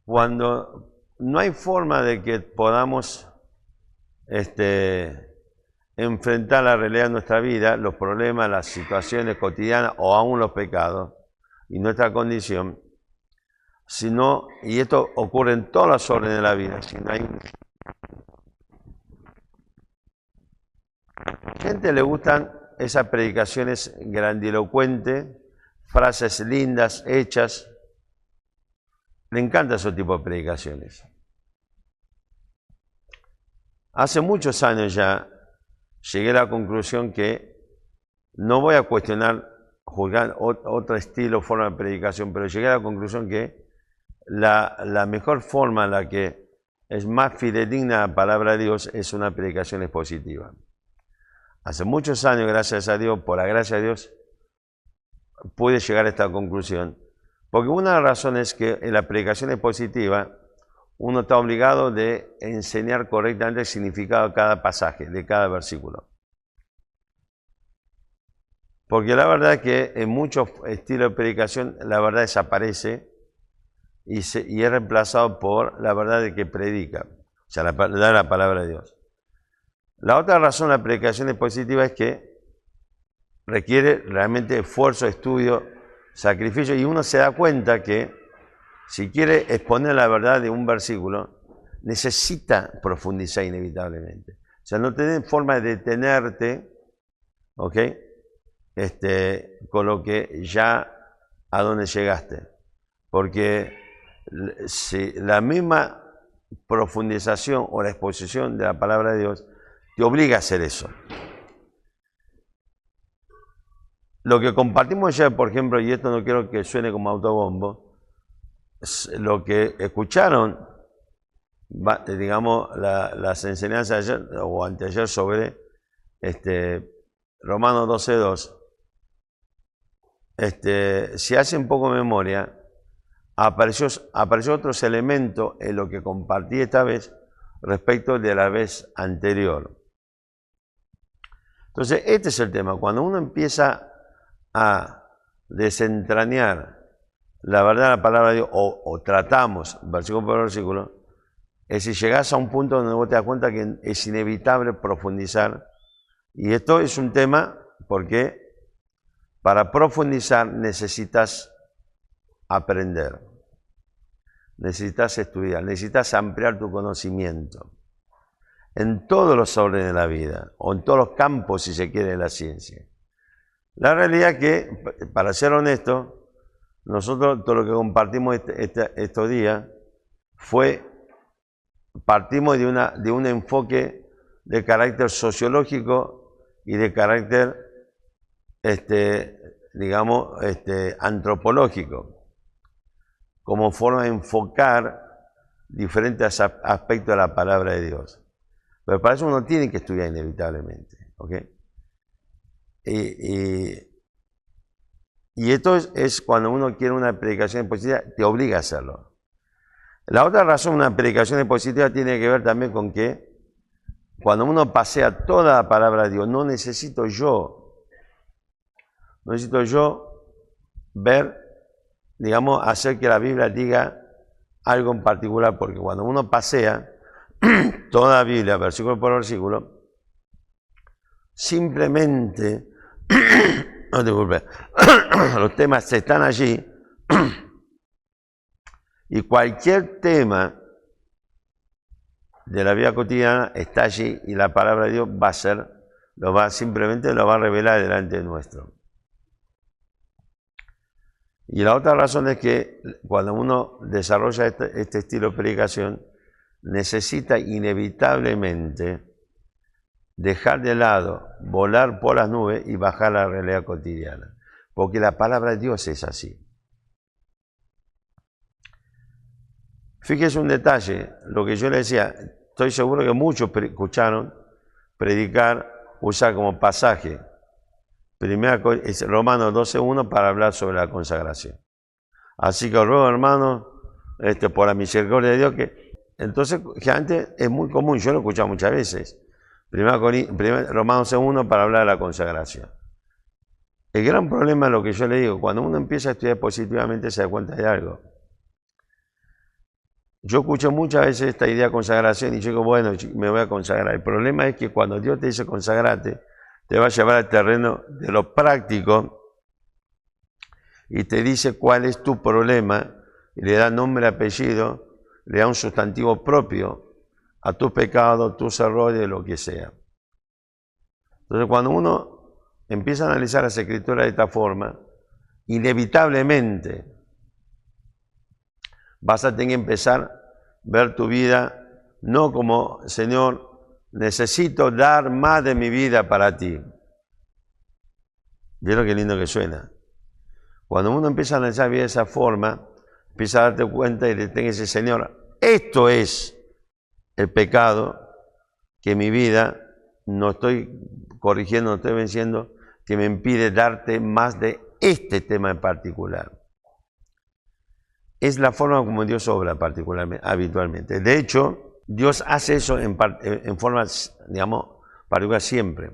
cuando no hay forma de que podamos enfrentar la realidad de nuestra vida, los problemas, las situaciones cotidianas o aún los pecados y nuestra condición, sino, y esto ocurre en todas las órdenes de la vida, si no hay gente le gustan esas predicaciones grandilocuentes, frases lindas, hechas, le encanta ese tipo de predicaciones. Hace muchos años ya llegué a la conclusión que no voy a cuestionar, juzgar otro estilo, forma de predicación, pero llegué a la conclusión que la mejor forma en la que es más fidedigna la palabra de Dios es una predicación expositiva. Hace muchos años, gracias a Dios, por la gracia de Dios, pude llegar a esta conclusión. Porque una de las razones es que en la predicación expositiva uno está obligado de enseñar correctamente el significado de cada pasaje, de cada versículo. Porque la verdad es que en muchos estilos de predicación la verdad desaparece y es reemplazado por la verdad de que predica, o sea, la palabra de Dios. La otra razón de la predicación expositiva es que requiere realmente esfuerzo, estudio, sacrificio, y uno se da cuenta que si quiere exponer la verdad de un versículo, necesita profundizar inevitablemente. O sea, no tenés forma de detenerte, ¿ok? Con lo que ya a donde llegaste. Porque si la misma profundización o la exposición de la palabra de Dios te obliga a hacer eso. Lo que compartimos ayer, por ejemplo, y esto no quiero que suene como autobombo, lo que escucharon, digamos, las enseñanzas ayer o anteayer sobre Romanos 12:2, si hace un poco de memoria, apareció otros elementos en lo que compartí esta vez respecto de la vez anterior. Entonces, este es el tema. Cuando uno empieza a desentrañar la verdad de la palabra de Dios, o tratamos versículo por versículo, es si llegas a un punto donde vos te das cuenta que es inevitable profundizar. Y esto es un tema porque para profundizar necesitas aprender, necesitas estudiar, necesitas ampliar tu conocimiento en todos los órdenes de la vida, o en todos los campos, si se quiere, de la ciencia. La realidad es que, para ser honesto, nosotros todo lo que compartimos estos días partimos de un enfoque de carácter sociológico y de carácter, digamos, antropológico, como forma de enfocar diferentes aspectos de la palabra de Dios. Pero para eso uno tiene que estudiar inevitablemente, ¿ok? Y esto es cuando uno quiere una predicación expositiva, te obliga a hacerlo. La otra razón de una predicación expositiva tiene que ver también con que cuando uno pasea toda la palabra de Dios, no necesito yo ver, digamos, hacer que la Biblia diga algo en particular, porque cuando uno pasea toda la Biblia, versículo por versículo, simplemente, no te preocupes, los temas están allí, y cualquier tema de la vida cotidiana está allí, y la palabra de Dios simplemente lo va a revelar delante de nuestro. Y la otra razón es que cuando uno desarrolla este estilo de predicación, necesita inevitablemente dejar de lado, volar por las nubes y bajar a la realidad cotidiana. Porque la palabra de Dios es así. Fíjese un detalle, lo que yo le decía, estoy seguro que muchos escucharon predicar, usar como pasaje Romanos 12:1 para hablar sobre la consagración. Así que os ruego, hermanos, por la misericordia de Dios, que entonces, que antes es muy común, yo lo he escuchado muchas veces, Romanos 12:1 para hablar de la consagración. El gran problema es lo que yo le digo, cuando uno empieza a estudiar positivamente se da cuenta de algo. Yo escucho muchas veces esta idea de consagración y yo digo, bueno, me voy a consagrar. El problema es que cuando Dios te dice consagrate, te va a llevar al terreno de lo práctico y te dice cuál es tu problema, y le da nombre, apellido, le da un sustantivo propio a tus pecados, tus errores, lo que sea. Entonces, cuando uno empieza a analizar las Escrituras de esta forma, inevitablemente vas a tener que empezar a ver tu vida no como, Señor, necesito dar más de mi vida para ti. ¿Vieron qué lindo que suena? Cuando uno empieza a analizar la vida de esa forma, empieza a darte cuenta y te tenga ese Señor, esto es el pecado que mi vida no estoy corrigiendo, no estoy venciendo, que me impide darte más de este tema en particular. Es la forma como Dios obra particularmente, habitualmente. De hecho, Dios hace eso en forma, digamos, particular siempre.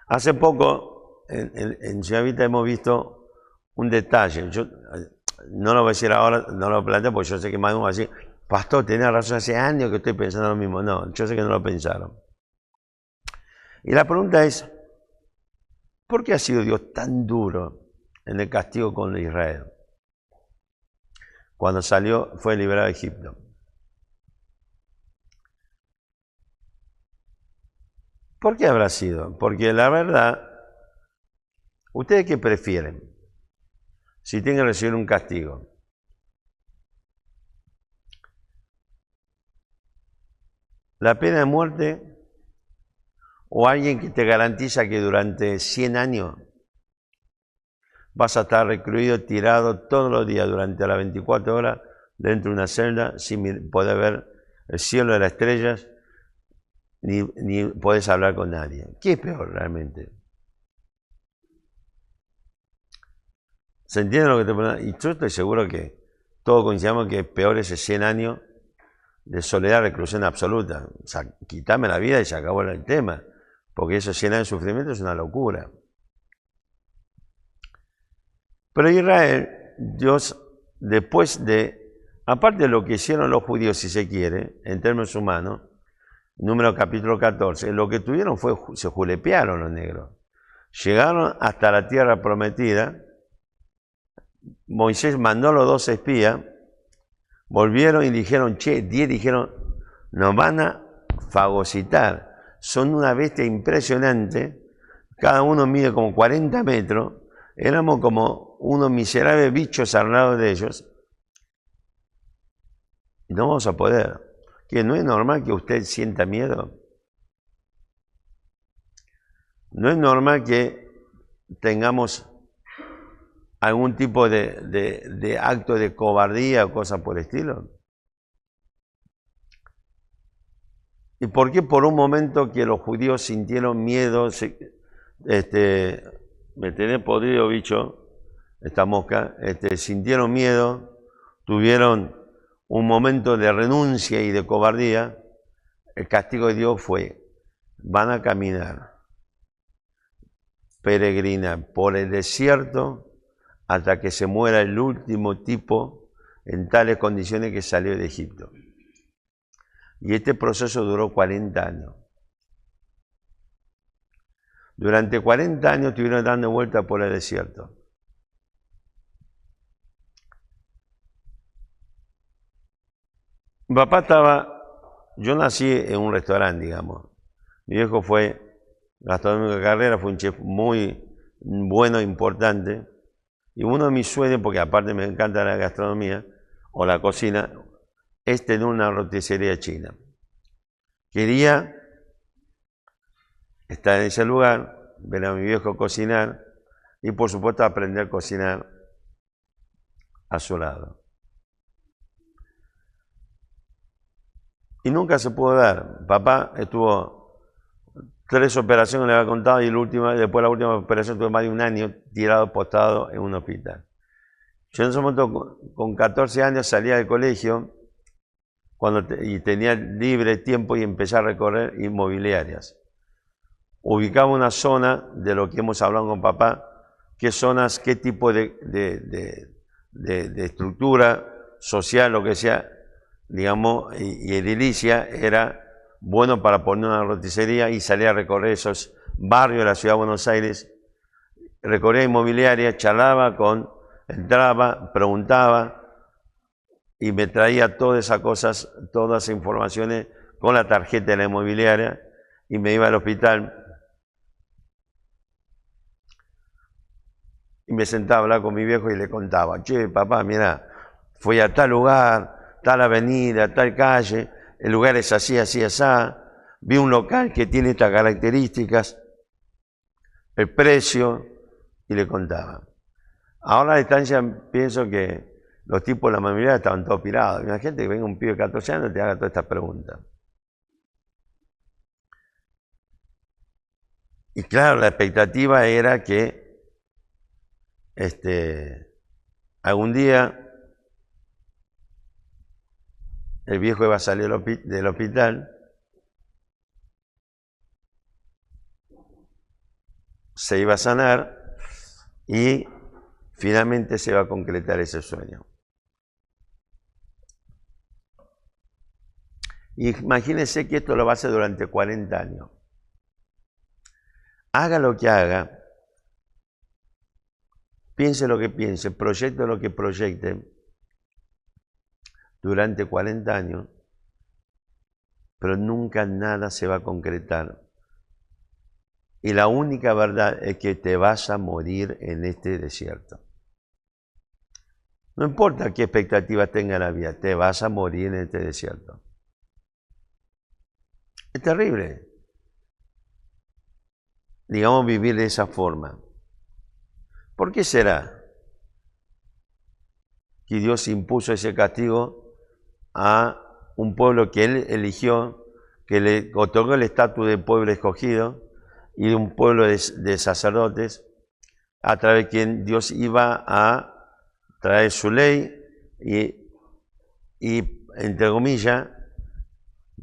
Hace poco, en Ciudad Vita hemos visto un detalle. Yo no lo voy a decir ahora, no lo planteo porque yo sé que más de uno va a decir, pastor, tenía razón, hace años que estoy pensando lo mismo. No, yo sé que no lo pensaron. Y la pregunta es, ¿por qué ha sido Dios tan duro en el castigo con Israel? Cuando salió, fue liberado de Egipto. ¿Por qué habrá sido? Porque la verdad, ¿ustedes qué prefieren? Si tienen que recibir un castigo. ¿La pena de muerte o alguien que te garantiza que durante 100 años vas a estar recluido, tirado todos los días durante las 24 horas dentro de una celda sin poder ver el cielo de las estrellas ni podés hablar con nadie? ¿Qué es peor realmente? ¿Se entiende lo que te pregunto? Y yo estoy seguro que todos coincidimos que peor es 100 años de soledad, reclusión absoluta. O sea, quitame la vida y se acabó el tema. Porque esos 100 años de sufrimiento es una locura. Pero Israel, Dios, después de, aparte de lo que hicieron los judíos, si se quiere, en términos humanos, Número capítulo 14, lo que tuvieron fue, se julepearon los negros. Llegaron hasta la tierra prometida. Moisés mandó a los 2 espías, volvieron y dijeron, 10 dijeron, nos van a fagocitar. Son una bestia impresionante, cada uno mide como 40 metros, éramos como unos miserables bichos al lado de ellos, y no vamos a poder. ¿Que no es normal que usted sienta miedo? ¿No es normal que tengamos algún tipo de acto de cobardía o cosa por el estilo? ¿Y por qué por un momento que los judíos sintieron miedo, me tenés podrido bicho, esta mosca, sintieron miedo, tuvieron un momento de renuncia y de cobardía? El castigo de Dios fue, van a caminar, peregrinar por el desierto hasta que se muera el último tipo en tales condiciones que salió de Egipto. Y este proceso duró 40 años. Durante 40 años estuvieron dando vueltas por el desierto. Mi papá estaba, yo nací en un restaurante, digamos. Mi viejo fue gastronómico de carrera, fue un chef muy bueno, importante. Y uno de mis sueños, porque aparte me encanta la gastronomía o la cocina, es tener una roticería china. Quería estar en ese lugar, ver a mi viejo cocinar y por supuesto aprender a cocinar a su lado. Y nunca se pudo dar. Papá estuvo 3 operaciones, le había contado, y después de la última operación tuve más de un año tirado, postado en un hospital. Yo en ese momento, con 14 años, salía del colegio y tenía libre tiempo y empecé a recorrer inmobiliarias. Ubicaba una zona de lo que hemos hablado con papá, qué tipo de estructura social, lo que sea, digamos, y edilicia, era bueno para poner una roticería y salir a recorrer esos barrios de la ciudad de Buenos Aires, recorría inmobiliaria, charlaba entraba, preguntaba y me traía todas esas cosas, todas esas informaciones con la tarjeta de la inmobiliaria y me iba al hospital y me sentaba a hablar con mi viejo y le contaba, che, papá, mira, fui a tal lugar, tal avenida, tal calle, el lugar es así, así, así, vi un local que tiene estas características, el precio, y le contaba. Ahora a la distancia pienso que los tipos de la mayoría estaban todos pirados. Imagínate que venga un pibe de 14 años y te haga todas estas preguntas. Y claro, la expectativa era que algún día el viejo iba a salir del hospital, se iba a sanar y finalmente se va a concretar ese sueño. Imagínense que esto lo va a hacer durante 40 años. Haga lo que haga, piense lo que piense, proyecte lo que proyecte durante 40 años, pero nunca nada se va a concretar. Y la única verdad es que te vas a morir en este desierto. No importa qué expectativas tenga la vida, te vas a morir en este desierto. Es terrible, digamos, vivir de esa forma. ¿Por qué será que Dios impuso ese castigo a un pueblo que Él eligió, que le otorgó el estatus de pueblo escogido y de un pueblo de sacerdotes, a través de quien Dios iba a traer su ley y entre comillas,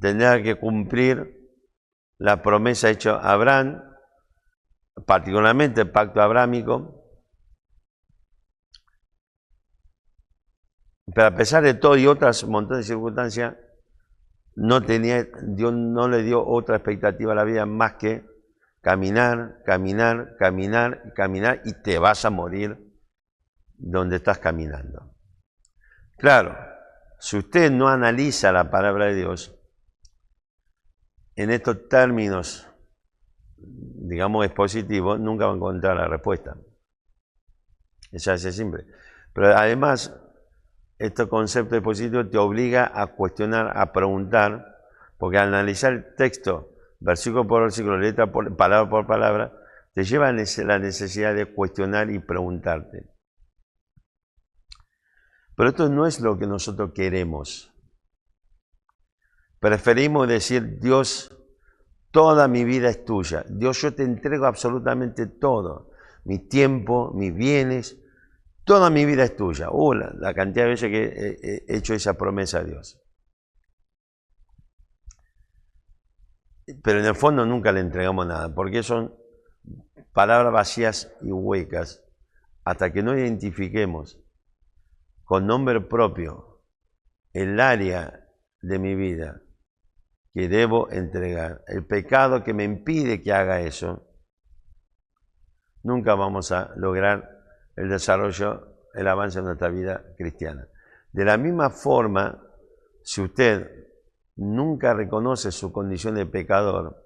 tendrá que cumplir la promesa hecha a Abraham, particularmente el pacto abrámico? Pero a pesar de todo y otras montones de circunstancias, Dios no le dio otra expectativa a la vida más que caminar, caminar, caminar, caminar, y te vas a morir donde estás caminando. Claro, si usted no analiza la palabra de Dios en estos términos, digamos, expositivos, nunca va a encontrar la respuesta. Eso es simple. Pero además, este concepto expositivo te obliga a cuestionar, a preguntar, porque al analizar el texto, versículo por versículo, letra por palabra por palabra, te lleva a la necesidad de cuestionar y preguntarte. Pero esto no es lo que nosotros queremos. Preferimos decir, Dios, toda mi vida es tuya. Dios, yo te entrego absolutamente todo. Mi tiempo, mis bienes, toda mi vida es tuya. La cantidad de veces que he hecho esa promesa a Dios. Pero en el fondo nunca le entregamos nada, porque son palabras vacías y huecas, hasta que no identifiquemos con nombre propio el área de mi vida que debo entregar, el pecado que me impide que haga eso. Nunca vamos a lograr el desarrollo, el avance de nuestra vida cristiana. De la misma forma, si usted nunca reconoce su condición de pecador,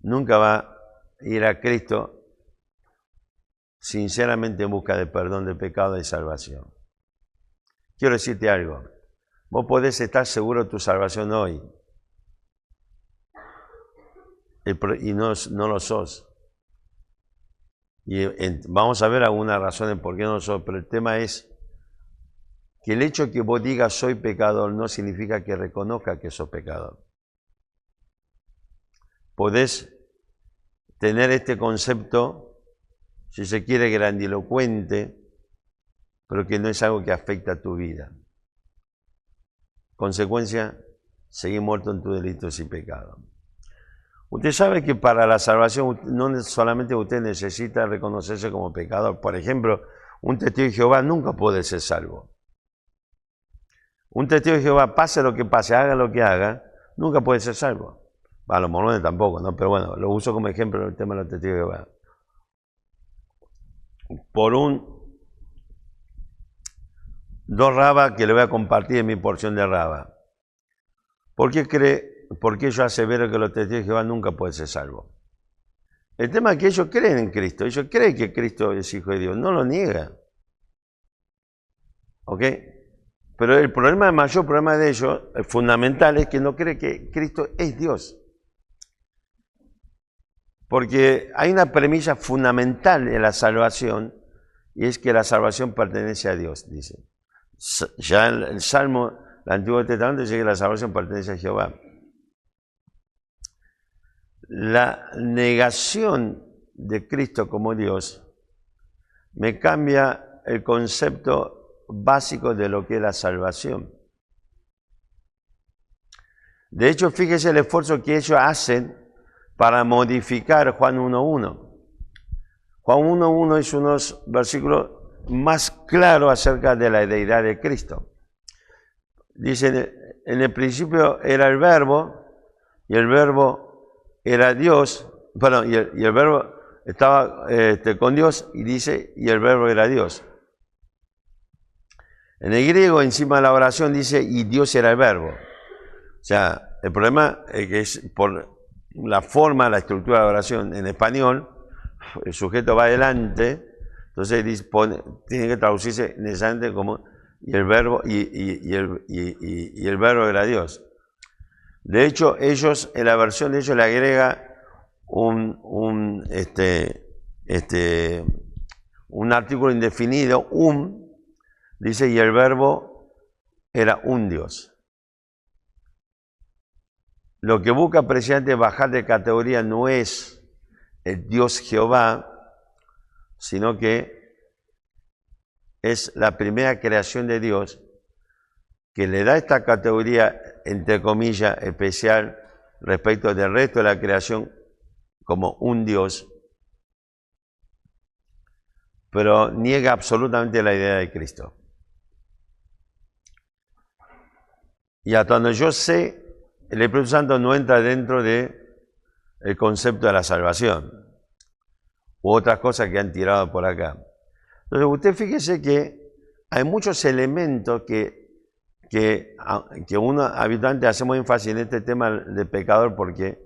nunca va a ir a Cristo sinceramente en busca de perdón de pecado y salvación. Quiero decirte algo, vos podés estar seguro de tu salvación hoy, y no lo sos. Y vamos a ver algunas razones por qué no lo sos, pero el tema es que el hecho de que vos digas soy pecador no significa que reconozca que sos pecador. Podés tener este concepto, si se quiere, grandilocuente, pero que no es algo que afecta a tu vida. Consecuencia, seguir muerto en tus delitos y pecados. Usted sabe que para la salvación no solamente usted necesita reconocerse como pecador. Por ejemplo, Un testigo de Jehová nunca puede ser salvo. Un testigo de Jehová, pase lo que pase, haga lo que haga, nunca puede ser salvo. A los mormones tampoco, ¿no? Pero bueno, lo uso como ejemplo el tema de los testigos de Jehová. Por dos rabas que le voy a compartir en mi porción de raba. ¿Por qué yo asevero que los testigos de Jehová nunca pueden ser salvos? El tema es que ellos creen en Cristo, ellos creen que Cristo es Hijo de Dios, no lo niegan. ¿Ok? Pero el mayor problema de ellos, fundamental, es que no creen que Cristo es Dios. Porque hay una premisa fundamental en la salvación, y es que la salvación pertenece a Dios, dice. Ya el Salmo, el Antiguo Testamento, dice que la salvación pertenece a Jehová. La negación de Cristo como Dios me cambia el concepto básico de lo que es la salvación. De hecho, fíjese el esfuerzo que ellos hacen para modificar Juan 1.1. Juan 1.1 es unos versículos más claros acerca de la deidad de Cristo. Dice, en el principio era el verbo, y el verbo era Dios, bueno, y el verbo estaba con Dios, y dice, y el verbo era Dios. En el griego, encima de la oración, dice, y Dios era el verbo. O sea, el problema es que es por la forma, la estructura de la oración en español, el sujeto va adelante, entonces tiene que traducirse necesariamente como y el verbo y el verbo era Dios. De hecho, ellos en la versión de ellos le agrega un artículo indefinido, dice, y el verbo era un Dios. Lo que busca precisamente bajar de categoría no es el Dios Jehová, sino que es la primera creación de Dios que le da esta categoría, entre comillas, especial respecto del resto de la creación como un Dios, pero niega absolutamente la idea de Cristo. Y hasta donde yo sé, el Espíritu Santo no entra dentro del concepto de la salvación u otras cosas que han tirado por acá. Entonces usted fíjese que hay muchos elementos que uno habitualmente hacemos énfasis en este tema de pecador porque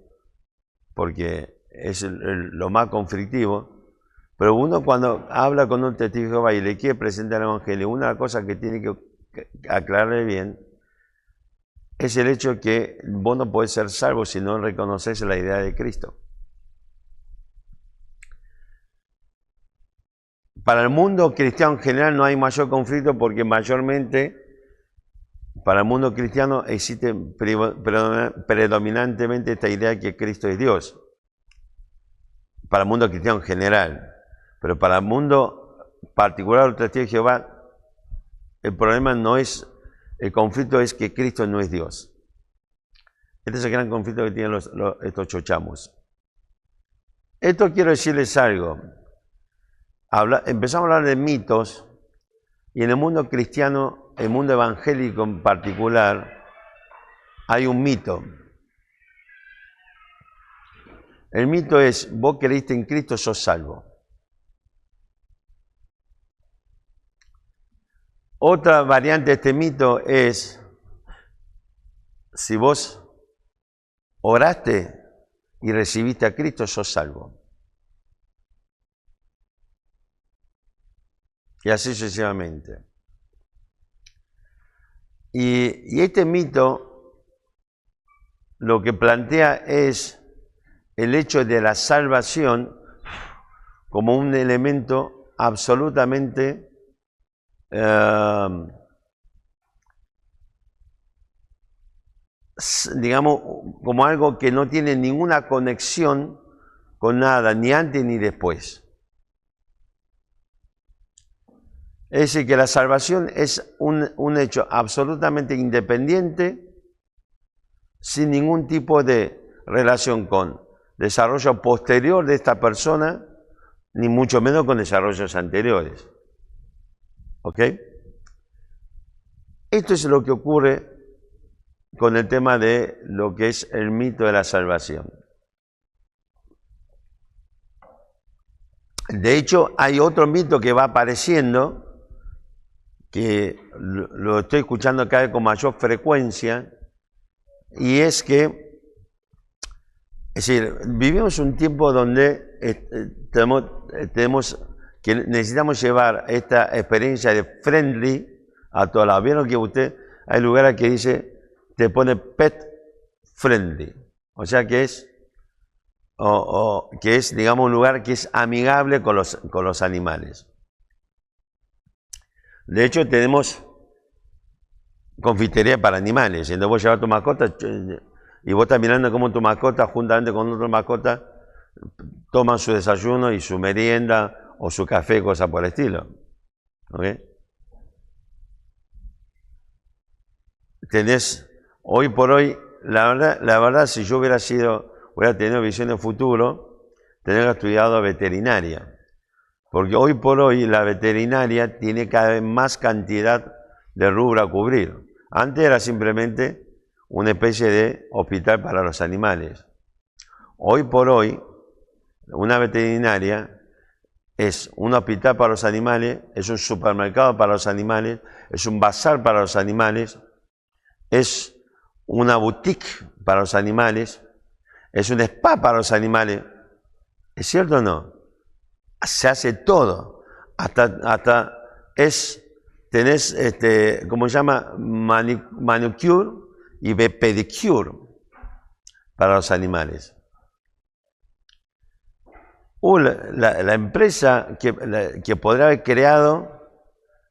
es lo más conflictivo, pero uno cuando habla con un testigo de Jehová y le quiere presentar el Evangelio, una cosa que tiene que aclararle bien es el hecho que vos no podés ser salvo si no reconoces la idea de Cristo. Para el mundo cristiano en general no hay mayor conflicto porque mayormente para el mundo cristiano existe predominantemente esta idea de que Cristo es Dios. Para el mundo cristiano en general. Pero para el mundo particular del testigo de Jehová, el problema no es, el conflicto es que Cristo no es Dios. Este es el gran conflicto que tienen estos chochamos. Esto quiero decirles algo. Empezamos a hablar de mitos y en el mundo cristiano, el mundo evangélico en particular, hay un mito. El mito es, vos creíste en Cristo, sos salvo. Otra variante de este mito es, si vos oraste y recibiste a Cristo, sos salvo. Y así sucesivamente. Y este mito lo que plantea es el hecho de la salvación como un elemento absolutamente digamos, como algo que no tiene ninguna conexión con nada, ni antes ni después. Es decir, que la salvación es un hecho absolutamente independiente, sin ningún tipo de relación con desarrollo posterior de esta persona, ni mucho menos con desarrollos anteriores. ¿Ok? Esto es lo que ocurre con el tema de lo que es el mito de la salvación. De hecho, hay otro mito que va apareciendo, que lo estoy escuchando cada vez con mayor frecuencia, y es que, es decir, vivimos un tiempo donde tenemos que necesitamos llevar esta experiencia de friendly a todos lados. ¿Vieron que hay lugares que dice, te pone pet friendly? O sea que es, digamos, un lugar que es amigable con los animales. De hecho, tenemos confitería para animales. Entonces vos llevas tu mascota y vos estás mirando cómo tu mascota, juntamente con otra mascota, toman su desayuno y su merienda o su café, cosas por el estilo. ¿Ok? Hoy por hoy, la verdad, si yo hubiera tenido visión de futuro, tendría estudiado veterinaria. Porque hoy por hoy la veterinaria tiene cada vez más cantidad de rubro a cubrir. Antes era simplemente una especie de hospital para los animales. Hoy por hoy, una veterinaria es un hospital para los animales, es un supermercado para los animales, es un bazar para los animales, es una boutique para los animales, es un spa para los animales. ¿Es cierto o no? Se hace todo. Hasta tenés, ¿cómo se llama? Manicure y pedicure para los animales. La empresa que podrá haber creado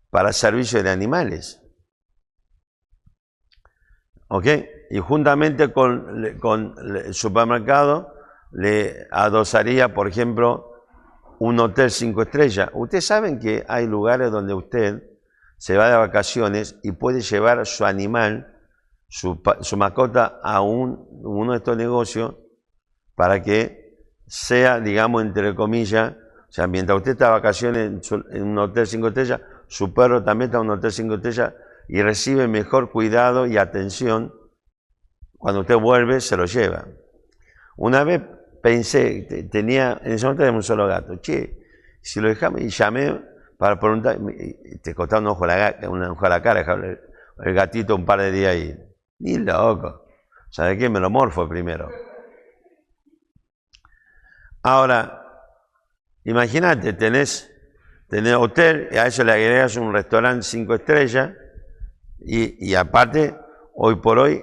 para servicio de animales. ¿Ok? Y juntamente con el supermercado le adosaría, por ejemplo, un hotel 5 estrellas. Ustedes saben que hay lugares donde usted se va de vacaciones y puede llevar su animal, su mascota a uno de estos negocios para que sea, digamos, entre comillas, o sea, mientras usted está de vacaciones en un hotel 5 estrellas, su perro también está en un hotel 5 estrellas y recibe mejor cuidado y atención. Cuando usted vuelve, se lo lleva. Una vez pensé, en ese momento tenía un solo gato. Che, si lo dejamos, y llamé para preguntar, te costaba un ojo a la cara, dejar el gatito un par de días ahí. Ni loco. ¿Sabe qué? Me lo morfo primero. Ahora, imagínate, tenés hotel, y a eso le agregas un restaurante 5 estrellas, y aparte, hoy por hoy,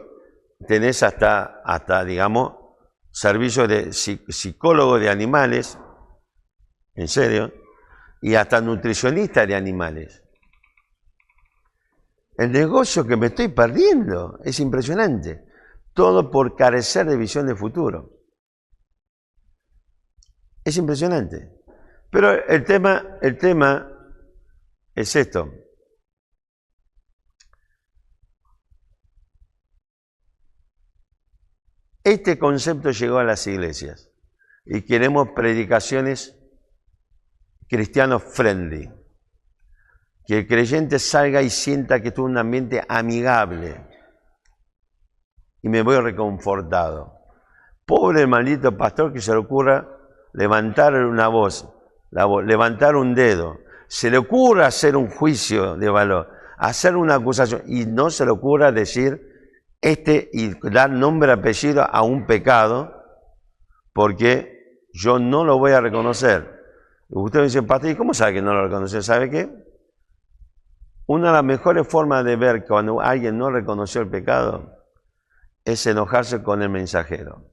tenés hasta digamos, servicio de psicólogo de animales, en serio, y hasta nutricionista de animales. El negocio que me estoy perdiendo es impresionante. Todo por carecer de visión de futuro. Es impresionante. Pero el tema es esto. Este concepto llegó a las iglesias y queremos predicaciones cristianos friendly. Que el creyente salga y sienta que es un ambiente amigable y me voy reconfortado. Pobre maldito pastor que se le ocurra levantar una voz, levantar un dedo, se le ocurra hacer un juicio de valor, hacer una acusación y no se le ocurra decir y dar nombre y apellido a un pecado, porque yo no lo voy a reconocer. Usted me dice, pastor, ¿y cómo sabe que no lo reconoce? ¿Sabe qué? Una de las mejores formas de ver cuando alguien no reconoció el pecado es enojarse con el mensajero.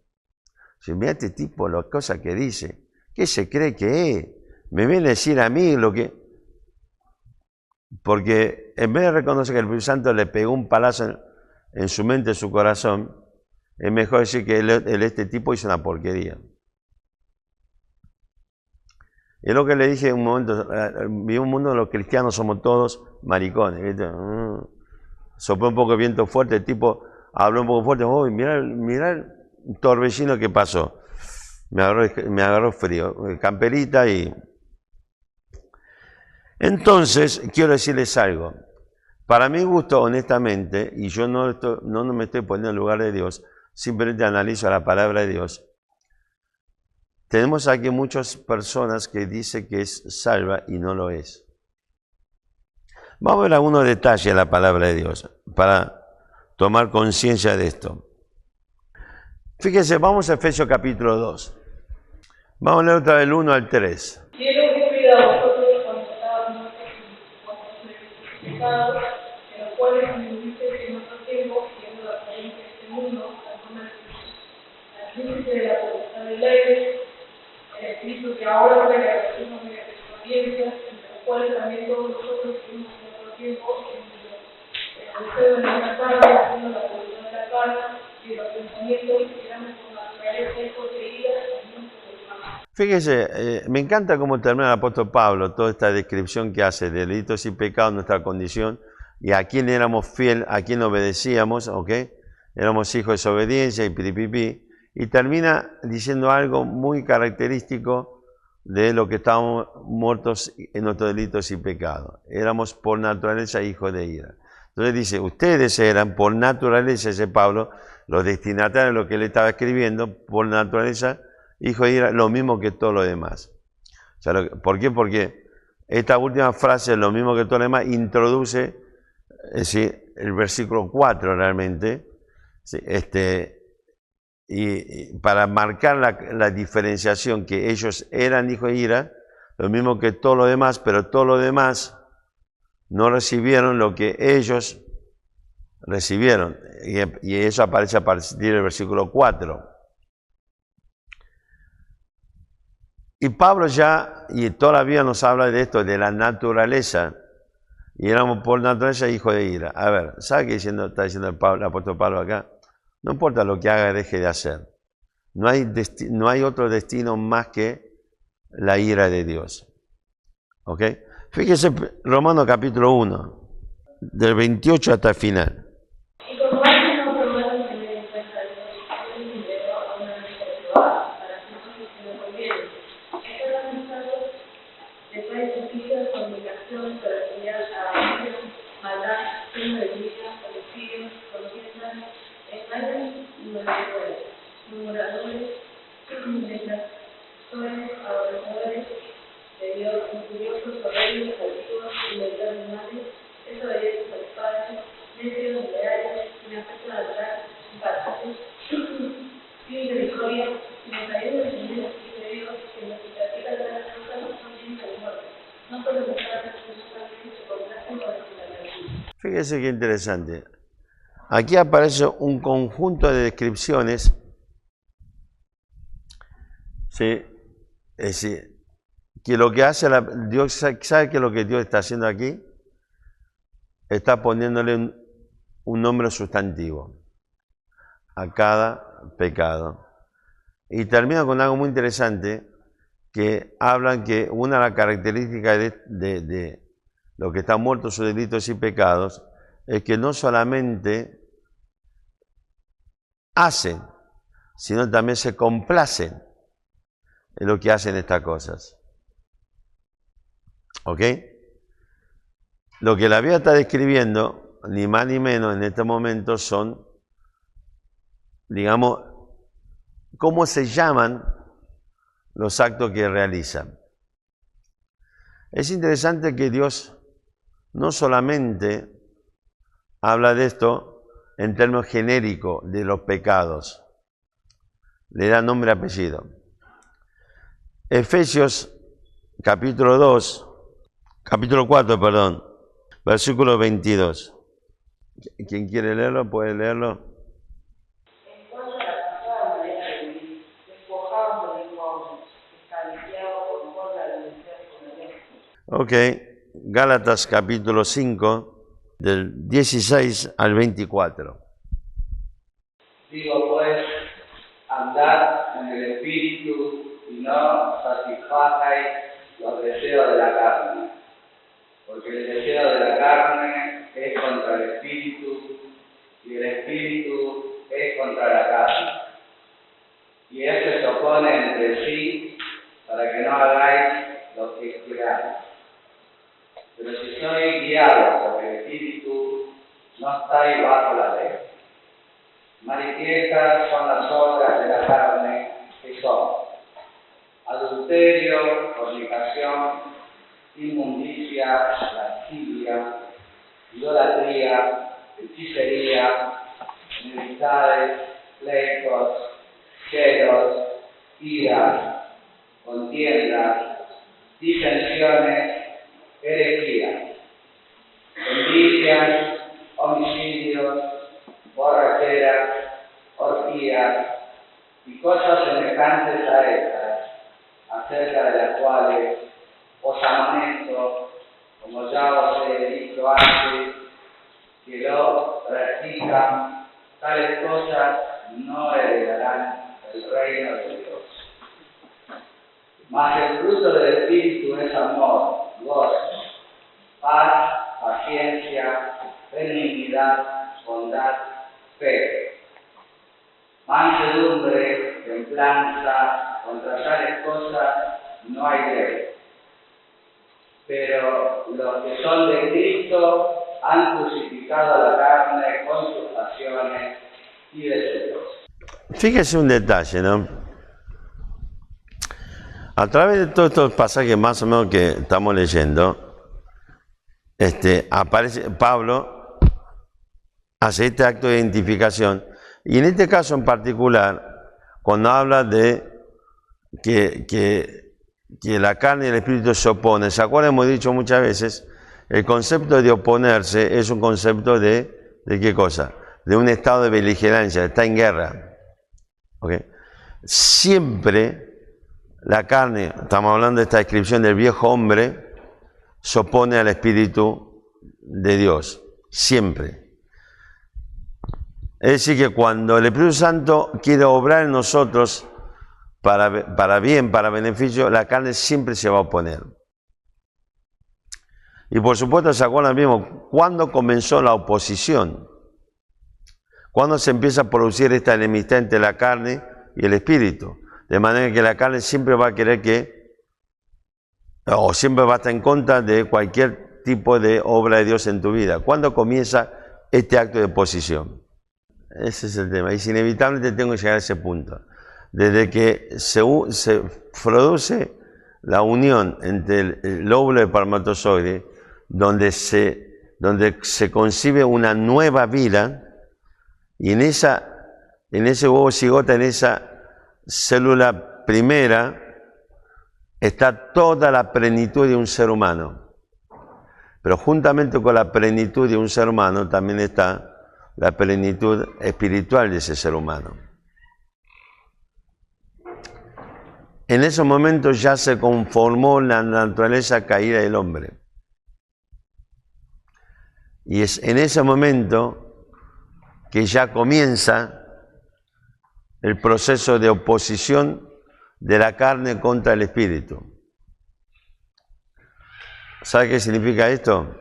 Si mira este tipo, las cosas que dice, ¿qué se cree que es? Me viene a decir a mí lo que... Porque en vez de reconocer que el Espíritu Santo le pegó un palazo en su mente, en su corazón, es mejor decir que este tipo hizo una porquería. Es lo que le dije en un momento, vive un mundo donde los cristianos somos todos maricones, ¿viste? Sopló un poco de viento fuerte, el tipo habló un poco fuerte, uy, mirá el torbellino que pasó. Me agarró frío, camperita y... Entonces, quiero decirles algo. Para mi gusto, honestamente, y yo no me estoy poniendo en lugar de Dios, simplemente analizo la palabra de Dios. Tenemos aquí muchas personas que dicen que es salva y no lo es. Vamos a ver algunos detalles de la palabra de Dios para tomar conciencia de esto. Fíjense, vamos a Efesios capítulo 2. Vamos a leer otra vez el 1 al 3. Quiero que cuida a vosotros cuando estábamos en pecados, en los cuales vivisteis en otro tiempo, siendo la apariencia de este mundo, al príncipe de la potestad del aire, el espíritu que ahora opera en las mismas experiencias, entre los cuales también todos nosotros vivimos en otro tiempo, en el deseo de nuestra carne, haciendo la voluntad de la carne, y los pensamientos que éramos con la naturaleza y poseídas, también por el mal. Fíjese, me encanta cómo termina el apóstol Pablo, toda esta descripción que hace de delitos y pecados, nuestra condición, y a quién éramos fieles, a quién obedecíamos, ¿ok? Éramos hijos de desobediencia y piripipi, y termina diciendo algo muy característico de lo que estábamos muertos en nuestros delitos y pecados. Éramos por naturaleza hijos de ira. Entonces dice, ustedes eran por naturaleza, ese Pablo, los destinatarios de lo que él estaba escribiendo, por naturaleza, hijo de ira, lo mismo que todo lo demás. O sea, ¿por qué? Porque esta última frase, lo mismo que todo lo demás, introduce el versículo 4 realmente, ¿sí? Y para marcar la diferenciación que ellos eran hijos de ira, lo mismo que todo lo demás, pero todo lo demás no recibieron lo que ellos recibieron. Y eso aparece a partir del versículo 4. Y Pablo ya, y todavía nos habla de esto, de la naturaleza, y éramos por naturaleza hijos de ira. A ver, ¿sabe qué está diciendo el apóstol Pablo acá? No importa lo que haga, deje de hacer. No hay otro destino más que la ira de Dios. ¿Ok? Fíjese, Romanos capítulo 1, del 28 hasta el final. Y como alguien no promueve tener en cuenta el dinero a una necesidad para que no se conviene. Estas amistades de traen justicia, comunicación, personalidad, avaricioso, maldad, signo de vida, homicidios, contiendas, engaños y murmuradores, detractores, aborrecedores de Dios, injuriosos, soberbios, altivos, inventores males, desobedientes a los padres, necios, desleales, sin afecto natural, imparables, sin misericordia, sin ayuda de Dios, de Dios, que nos practica de las cosas no tienen al muerte, no solo buscar sino también se complacen con la verdad. Fíjese qué interesante. Aquí aparece un conjunto de descripciones, ¿sí? Es decir, que lo que hace Dios, ¿sabe qué es lo que Dios está haciendo aquí? Está poniéndole un nombre sustantivo a cada pecado. Y termina con algo muy interesante, que hablan que una de las características de los que están muertos sus delitos y pecados es que no solamente hacen, sino también se complacen en lo que hacen estas cosas. ¿Ok? Lo que la Biblia está describiendo, ni más ni menos en este momento, son, digamos, cómo se llaman los actos que realizan. Es interesante que Dios no solamente habla de esto en términos genéricos de los pecados, le da nombre y apellido. Efesios capítulo 4, versículo 22. ¿Quién quiere leerlo? Puede leerlo. En cuanto a la pasada manera de vivir, despojados del lenguaje, esclavizado por contra de los deseos con el Ok, Gálatas capítulo 5, del 16 al 24. Digo pues, andad en el Espíritu y no satisfagáis los deseos de la carne, porque el deseo de la carne es contra el Espíritu y el Espíritu es contra la carne. Y estos se oponen entre sí para que no hagáis lo que queráis. Pero si sois guiados por el Espíritu, no estáis bajo la ley. Manifiestas son las obras de la carne, que son adulterio, fornicación, inmundicia, lascivia, idolatría, hechicería, enemistades, pleitos, celos, iras, contiendas, disensiones, herejías, envidias, homicidios, borracheras, orgías y cosas semejantes a estas, acerca de las cuales os amonesto, como ya os he dicho antes, que lo practican, tales cosas no heredarán el reino de Dios. Mas el fruto del Espíritu es amor, gozo, paz, paciencia, benignidad, bondad, fe, mansedumbre, templanza, contra tales cosas no hay ley. Pero los que son de Cristo han crucificado la carne con sus pasiones y deseos. Fíjese un detalle, ¿no? A través de todos estos pasajes más o menos que estamos leyendo, aparece Pablo, hace este acto de identificación, y en este caso en particular, cuando habla de que la carne y el espíritu se oponen, ¿se acuerdan? Hemos dicho muchas veces, el concepto de oponerse es un concepto ¿de qué cosa? De un estado de beligerancia, está en guerra. ¿Okay? Siempre la carne, estamos hablando de esta descripción del viejo hombre, se opone al Espíritu de Dios, siempre. Es decir, que cuando el Espíritu Santo quiere obrar en nosotros para bien, para beneficio, la carne siempre se va a oponer. Y por supuesto, ¿se acuerdan mismo? ¿Cuándo comenzó la oposición? ¿Cuándo se empieza a producir esta enemistad entre la carne y el Espíritu? De manera que la carne siempre va a querer o siempre va a estar en contra de cualquier tipo de obra de Dios en tu vida. ¿Cuándo comienza este acto de oposición? Ese es el tema. Y es inevitable que tengo que llegar a ese punto. Desde que se produce la unión entre el óvulo y el espermatozoide, donde se concibe una nueva vida, y en ese huevo cigota, en esa célula primera, está toda la plenitud de un ser humano. Pero juntamente con la plenitud de un ser humano también está la plenitud espiritual de ese ser humano. En ese momento ya se conformó la naturaleza caída del hombre. Y es en ese momento que ya comienza el proceso de oposición de la carne contra el espíritu. ¿Sabe qué significa esto?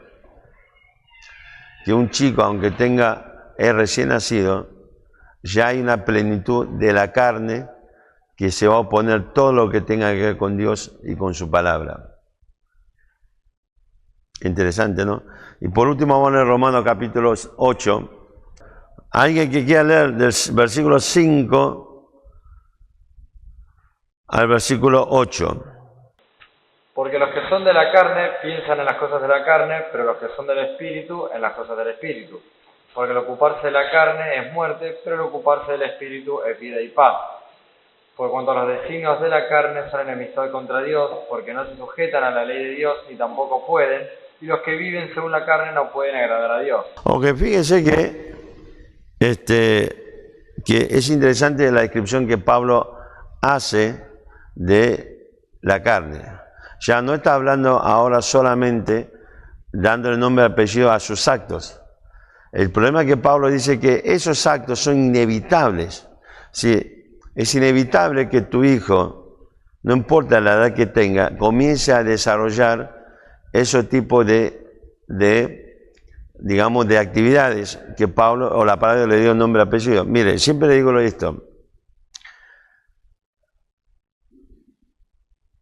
Que un chico, aunque es recién nacido, ya hay una plenitud de la carne que se va a oponer todo lo que tenga que ver con Dios y con su palabra. Interesante, ¿no? Y por último vamos a leer Romanos capítulo 8. Alguien que quiera leer del versículo 5 al versículo 8. Porque los que son de la carne piensan en las cosas de la carne, pero los que son del Espíritu en las cosas del Espíritu. Porque el ocuparse de la carne es muerte, pero el ocuparse del Espíritu es vida y paz. Por cuanto los designios de la carne son enemistad contra Dios, porque no se sujetan a la ley de Dios ni tampoco pueden, y los que viven según la carne no pueden agradar a Dios. Aunque fíjense que es interesante la descripción que Pablo hace de la carne. Ya no está hablando ahora solamente dándole nombre y apellido a sus actos. El problema es que Pablo dice que esos actos son inevitables. Sí, es inevitable que tu hijo, no importa la edad que tenga, comience a desarrollar ese tipo digamos, de actividades que Pablo, o la palabra le dio nombre y apellido. Mire, siempre le digo esto.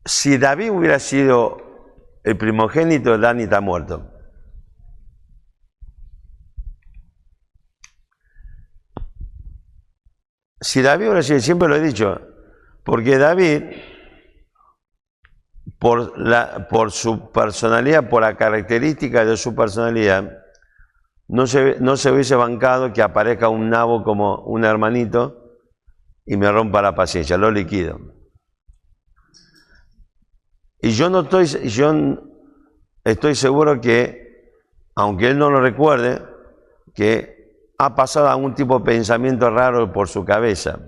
Si David hubiera sido el primogénito, Dani está muerto. Si David hubiera sido, siempre lo he dicho, porque David, por su personalidad, por la característica de su personalidad, no se hubiese bancado que aparezca un nabo como un hermanito y me rompa la paciencia, lo liquido. Y yo estoy seguro que, aunque él no lo recuerde, que ha pasado algún tipo de pensamiento raro por su cabeza.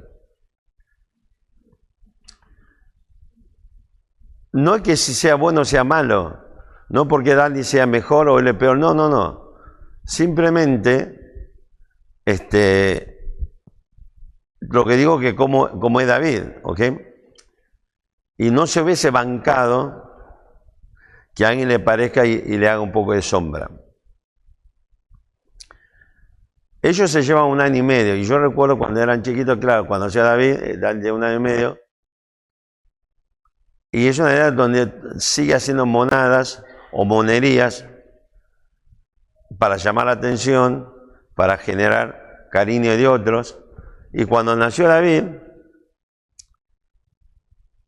No es que si sea bueno o sea malo, no porque Dani sea mejor o él es peor, no. Simplemente, lo que digo que como es David, ¿ok? Y no se hubiese bancado que a alguien le parezca y le haga un poco de sombra. Ellos se llevan 1 año y medio, y yo recuerdo cuando eran chiquitos, claro, cuando hacía David, de 1 año y medio, y es una edad donde sigue haciendo monadas o monerías para llamar la atención, para generar cariño de otros, y cuando nació David,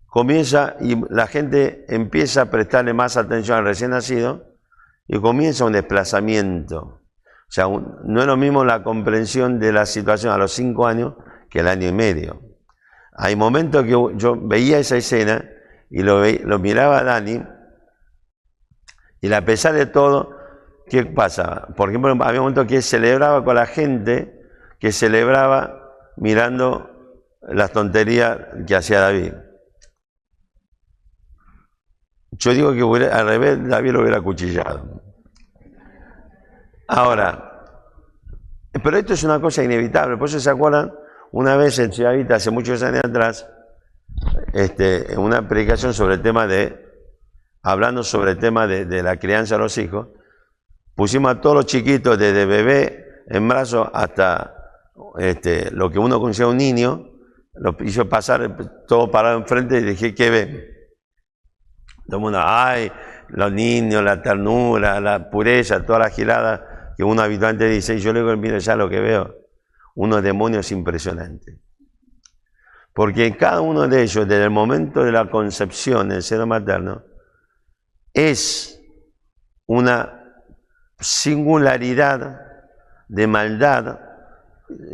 comienza, y la gente empieza a prestarle más atención al recién nacido, y comienza un desplazamiento. O sea, no es lo mismo la comprensión de la situación a los 5 años que el 1 año y medio. Hay momentos que yo veía esa escena y lo miraba a Dani, y a pesar de todo, ¿qué pasa? Por ejemplo, había momentos que celebraba con la gente, que celebraba mirando las tonterías que hacía David. Yo digo que al revés, David lo hubiera acuchillado. Ahora, pero esto es una cosa inevitable, por eso se acuerdan, una vez en Ciudad Vita, hace muchos años atrás, en una predicación sobre el tema hablando sobre el tema de la crianza de los hijos, pusimos a todos los chiquitos, desde bebé en brazos hasta lo que uno considera un niño, lo hizo pasar todo parado enfrente y dije, ¿qué ven? Todo el mundo, ay, los niños, la ternura, la pureza, toda la gilada que uno habitualmente dice, y yo le digo, mire, ya lo que veo, unos demonios impresionantes. Porque en cada uno de ellos, desde el momento de la concepción del seno materno, es una singularidad de maldad,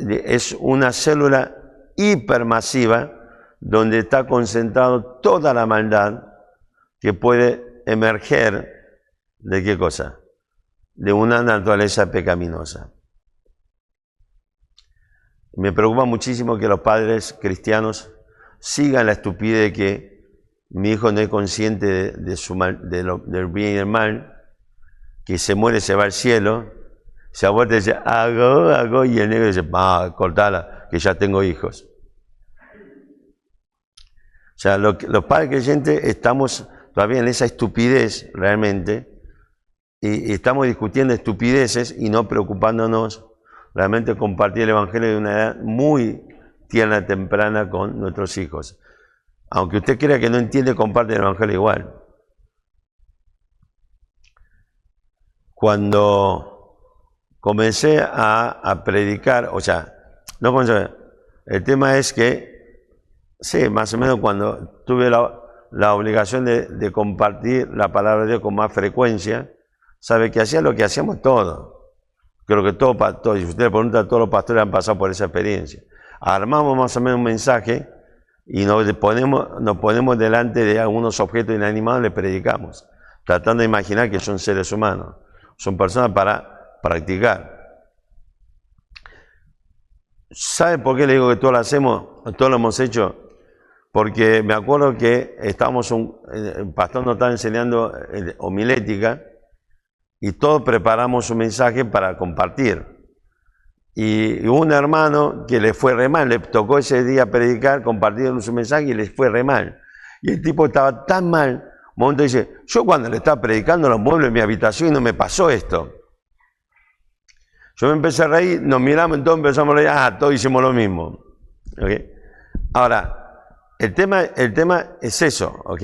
es una célula hipermasiva donde está concentrado toda la maldad que puede emerger ¿de qué cosa? De una naturaleza pecaminosa. Me preocupa muchísimo que los padres cristianos sigan la estupidez de que mi hijo no es consciente del bien y el mal, que se muere, se va al cielo, se aborta y dice, hago, y el negro dice, cortala, que ya tengo hijos. O sea, los padres creyentes estamos todavía en esa estupidez realmente, y estamos discutiendo estupideces y no preocupándonos realmente compartir el Evangelio de una edad muy tierna, temprana con nuestros hijos. Aunque usted crea que no entiende, comparte el Evangelio igual. Cuando comencé a predicar, o sea, no comencé, el tema es que, sí, más o menos cuando tuve la obligación de compartir la palabra de Dios con más frecuencia, sabe que hacía lo que hacíamos todos. Creo que todos, si usted le pregunta a todos los pastores, han pasado por esa experiencia. Armamos más o menos un mensaje y nos ponemos delante de algunos objetos inanimados y le predicamos, tratando de imaginar que son seres humanos, son personas para practicar. ¿Sabe por qué le digo que todos lo hacemos? Todos lo hemos hecho. Porque me acuerdo que el pastor nos estaba enseñando homilética, y todos preparamos un mensaje para compartir. Y hubo un hermano que le fue re mal, le tocó ese día predicar, compartir su mensaje y le fue re mal. Y el tipo estaba tan mal, un momento dice, yo cuando le estaba predicando los muebles en mi habitación y no me pasó esto. Yo me empecé a reír, nos miramos, entonces empezamos a reír, todos hicimos lo mismo. ¿Okay? Ahora, el tema es eso, ¿ok?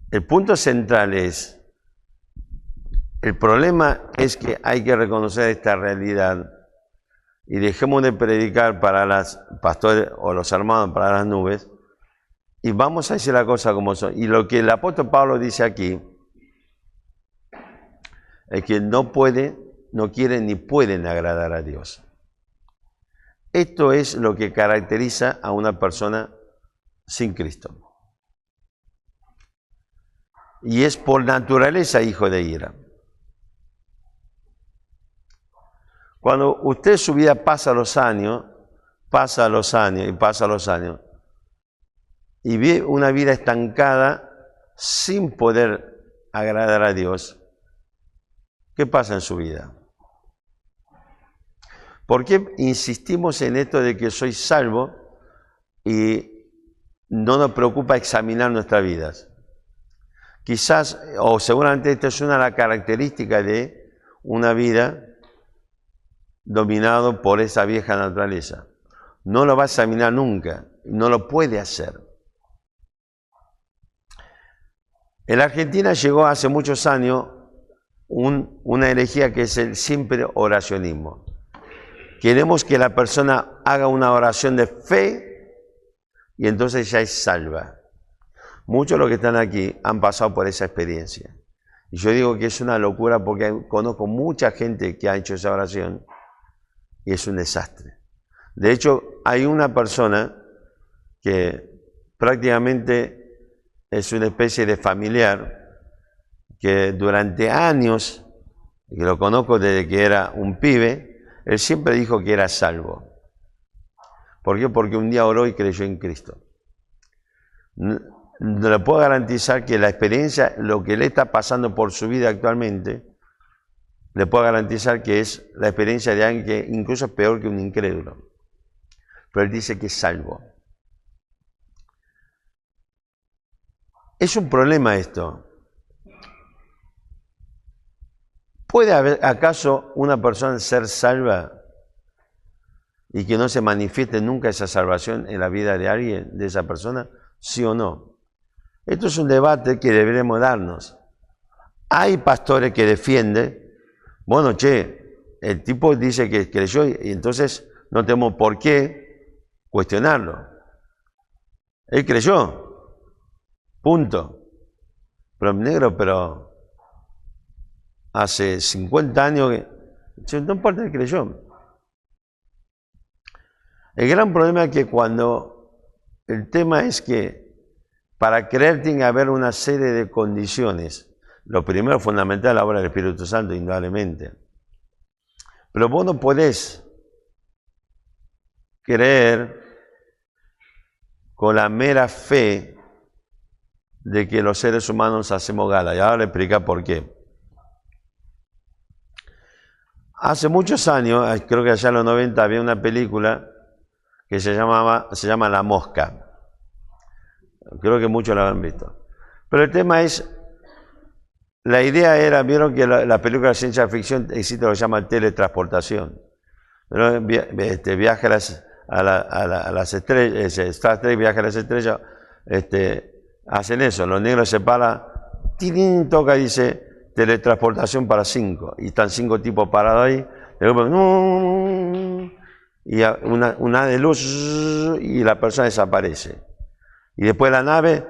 El punto central es El problema es que hay que reconocer esta realidad y dejemos de predicar para los pastores o los hermanos para las nubes y vamos a decir la cosa como son. Y lo que el apóstol Pablo dice aquí es que no quieren ni pueden agradar a Dios. Esto es lo que caracteriza a una persona sin Cristo. Y es por naturaleza hijo de ira. Cuando usted su vida pasa los años, y vive una vida estancada sin poder agradar a Dios, ¿qué pasa en su vida? ¿Por qué insistimos en esto de que soy salvo y no nos preocupa examinar nuestras vidas? Quizás, o seguramente esta es una de las características de una vida dominado por esa vieja naturaleza. No lo va a examinar nunca, no lo puede hacer. En la Argentina llegó hace muchos años una herejía que es el simple oracionismo. Queremos que la persona haga una oración de fe y entonces ya es salva. Muchos de los que están aquí han pasado por esa experiencia. Y yo digo que es una locura porque conozco mucha gente que ha hecho esa oración y es un desastre. De hecho, hay una persona que prácticamente es una especie de familiar que durante años, que lo conozco desde que era un pibe, él siempre dijo que era salvo. ¿Por qué? Porque un día oró y creyó en Cristo. No le puedo garantizar que la experiencia, lo que le está pasando por su vida actualmente, le puedo garantizar que es la experiencia de alguien que incluso es peor que un incrédulo. Pero él dice que es salvo. Es un problema esto. ¿Puede haber acaso una persona ser salva y que no se manifieste nunca esa salvación en la vida de alguien, de esa persona? ¿Sí o no? Esto es un debate que deberemos darnos. Hay pastores que defienden, bueno, el tipo dice que creyó y entonces no tenemos por qué cuestionarlo. Él creyó, punto. Pero negro, pero hace 50 años que no importa, él creyó. El gran problema es que cuando el tema es que para creer tiene que haber una serie de condiciones. Lo primero fundamental es la obra del Espíritu Santo, indudablemente. Pero vos no podés creer con la mera fe de que los seres humanos hacemos gala. Y ahora le explico por qué. Hace muchos años, creo que allá en los 90, había una película que se llama La Mosca. Creo que muchos la han visto. Pero el tema es, la idea era, vieron que la película de ciencia ficción existe lo que se llama teletransportación. Pero viaje a las estrellas, Star Trek, viaje a las estrellas, hacen eso, los negros se paran, toca y dice teletransportación para 5, y están 5 tipos parados ahí, y una de luz y la persona desaparece. Y después la nave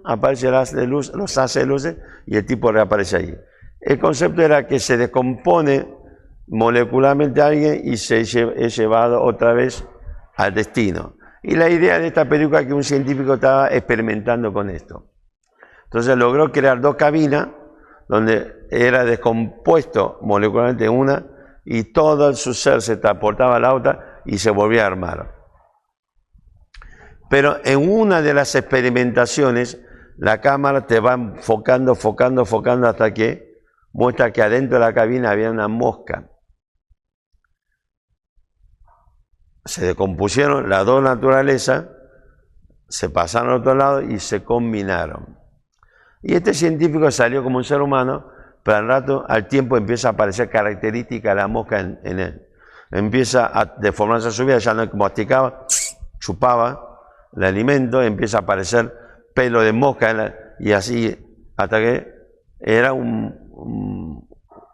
aparece el haz de luz, los haces de luces y el tipo reaparece ahí. El concepto era que se descompone molecularmente a alguien y es llevado otra vez al destino. Y la idea de esta película es que un científico estaba experimentando con esto. Entonces logró crear 2 cabinas donde era descompuesto molecularmente una y todo su ser se transportaba a la otra y se volvía a armar. Pero en una de las experimentaciones, la cámara te va enfocando hasta que muestra que adentro de la cabina había una mosca. Se descompusieron las 2 naturalezas, se pasaron al otro lado y se combinaron. Y este científico salió como un ser humano, pero al tiempo empieza a aparecer característica de la mosca en él. Empieza a deformarse su vida, ya no masticaba, chupaba el alimento, empieza a aparecer pelo de mosca y así hasta que era un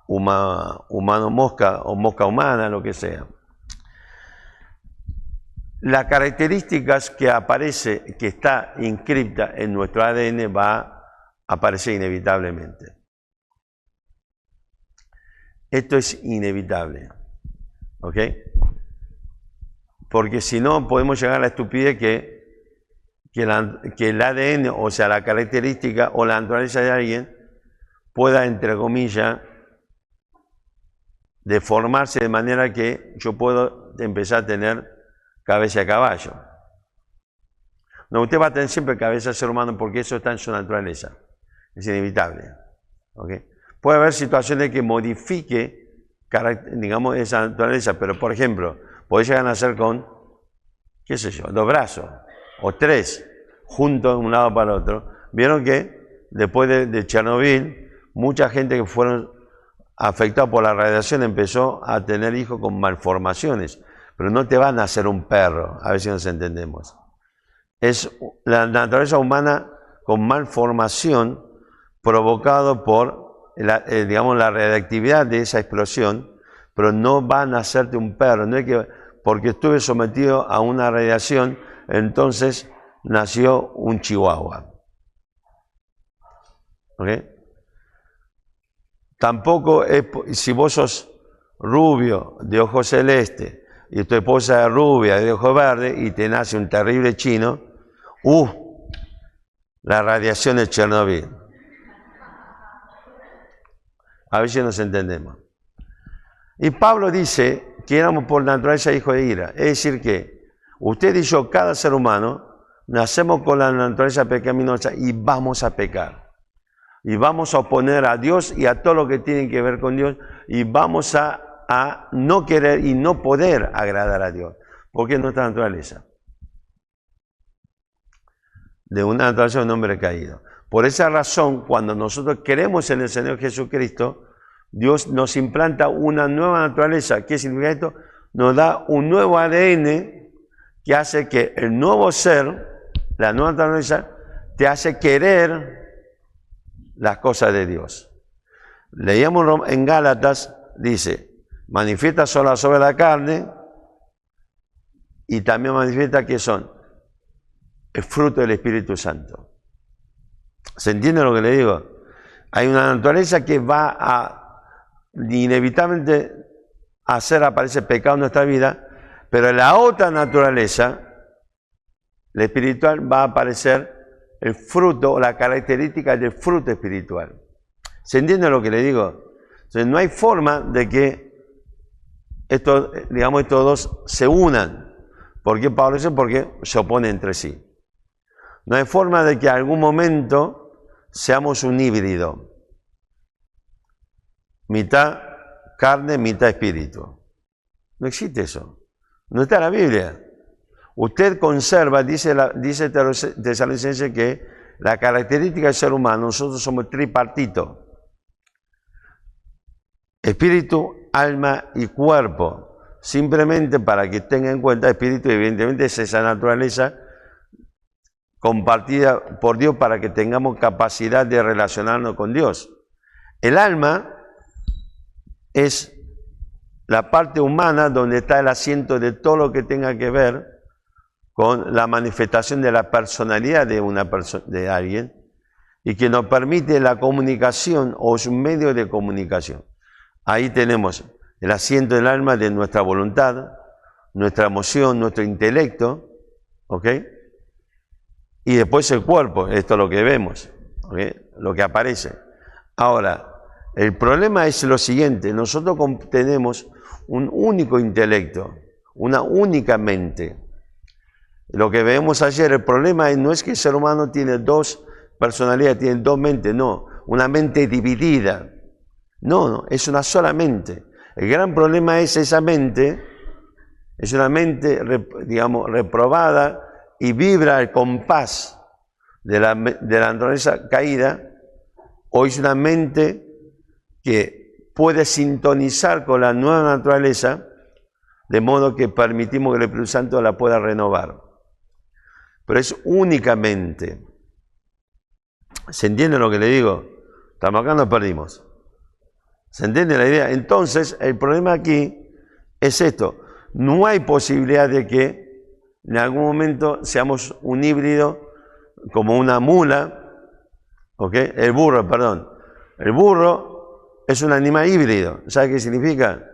humano mosca o mosca humana, lo que sea. Las características que aparece, que está inscripta en nuestro ADN, va a aparecer inevitablemente. Esto es inevitable, ¿ok? Porque si no, podemos llegar a la estupidez que el ADN, o sea, la característica o la naturaleza de alguien, pueda, entre comillas, deformarse de manera que yo puedo empezar a tener cabeza de caballo. No, usted va a tener siempre cabeza de ser humano porque eso está en su naturaleza. Es inevitable, ¿ok? Puede haber situaciones que modifique, digamos, esa naturaleza, pero por ejemplo, puede llegar a nacer con, qué sé yo, 2 brazos o 3 juntos de un lado para el otro. Vieron que después de Chernobyl, mucha gente que fueron afectados por la radiación empezó a tener hijos con malformaciones, pero no te va a nacer un perro, a ver si nos entendemos. Es la naturaleza humana con malformación provocado por digamos, la radiactividad de esa explosión, pero no va a nacerte un perro. No es que porque estuve sometido a una radiación, entonces nació un chihuahua. ¿Ok? Tampoco es, si vos sos rubio, de ojos celeste, y tu esposa es rubia, de ojos verdes, y te nace un terrible chino, la radiación de Chernobyl. A ver si nos entendemos. Y Pablo dice que éramos por naturaleza hijos de ira. Es decir que usted y yo, cada ser humano, nacemos con la naturaleza pecaminosa y vamos a pecar. Y vamos a oponer a Dios y a todo lo que tiene que ver con Dios. Y vamos a no querer y no poder agradar a Dios. Porque es nuestra naturaleza. De una naturaleza de un hombre caído. Por esa razón, cuando nosotros creemos en el Señor Jesucristo, Dios nos implanta una nueva naturaleza. ¿Qué significa esto? Nos da un nuevo ADN que hace que el nuevo ser, la nueva naturaleza, te hace querer las cosas de Dios. Leíamos en Gálatas, dice, manifiesta solo sobre la carne y también manifiesta que son el fruto del Espíritu Santo. ¿Se entiende lo que le digo? Hay una naturaleza que va a inevitablemente hacer aparecer pecado en nuestra vida, pero en la otra naturaleza, la espiritual, va a aparecer el fruto o la característica del fruto espiritual. ¿Se entiende lo que le digo? Entonces, no hay forma de que estos dos se unan. ¿Por qué Pablo dice? Porque se oponen entre sí. No hay forma de que en algún momento seamos un híbrido. Mitad carne, mitad espíritu. No existe eso. No está en la Biblia. Usted conserva, dice Tesalonicenses, que la característica del ser humano, nosotros somos tripartito. Espíritu, alma y cuerpo. Simplemente para que tenga en cuenta, espíritu evidentemente es esa naturaleza compartida por Dios para que tengamos capacidad de relacionarnos con Dios. El alma es la parte humana donde está el asiento de todo lo que tenga que ver con la manifestación de la personalidad de alguien y que nos permite la comunicación o es un medio de comunicación. Ahí tenemos el asiento del alma de nuestra voluntad, nuestra emoción, nuestro intelecto, ¿ok? Y después el cuerpo, esto es lo que vemos, ¿okay? Lo que aparece. Ahora, el problema es lo siguiente, nosotros tenemos un único intelecto, una única mente. Lo que vemos ayer, el problema no es que el ser humano tiene 2 personalidades, tiene 2 mentes, no, una mente dividida. No, es una sola mente. El gran problema es esa mente, es una mente, reprobada, y vibra al compás de la naturaleza caída, o es una mente que puede sintonizar con la nueva naturaleza, de modo que permitimos que el Espíritu Santo la pueda renovar. Pero es únicamente. ¿Se entiende lo que le digo? Estamos acá, nos perdimos. ¿Se entiende la idea? Entonces, el problema aquí es esto. No hay posibilidad de que en algún momento seamos un híbrido como una mula, ¿ok? El burro, perdón. El burro es un animal híbrido. ¿Sabe qué significa?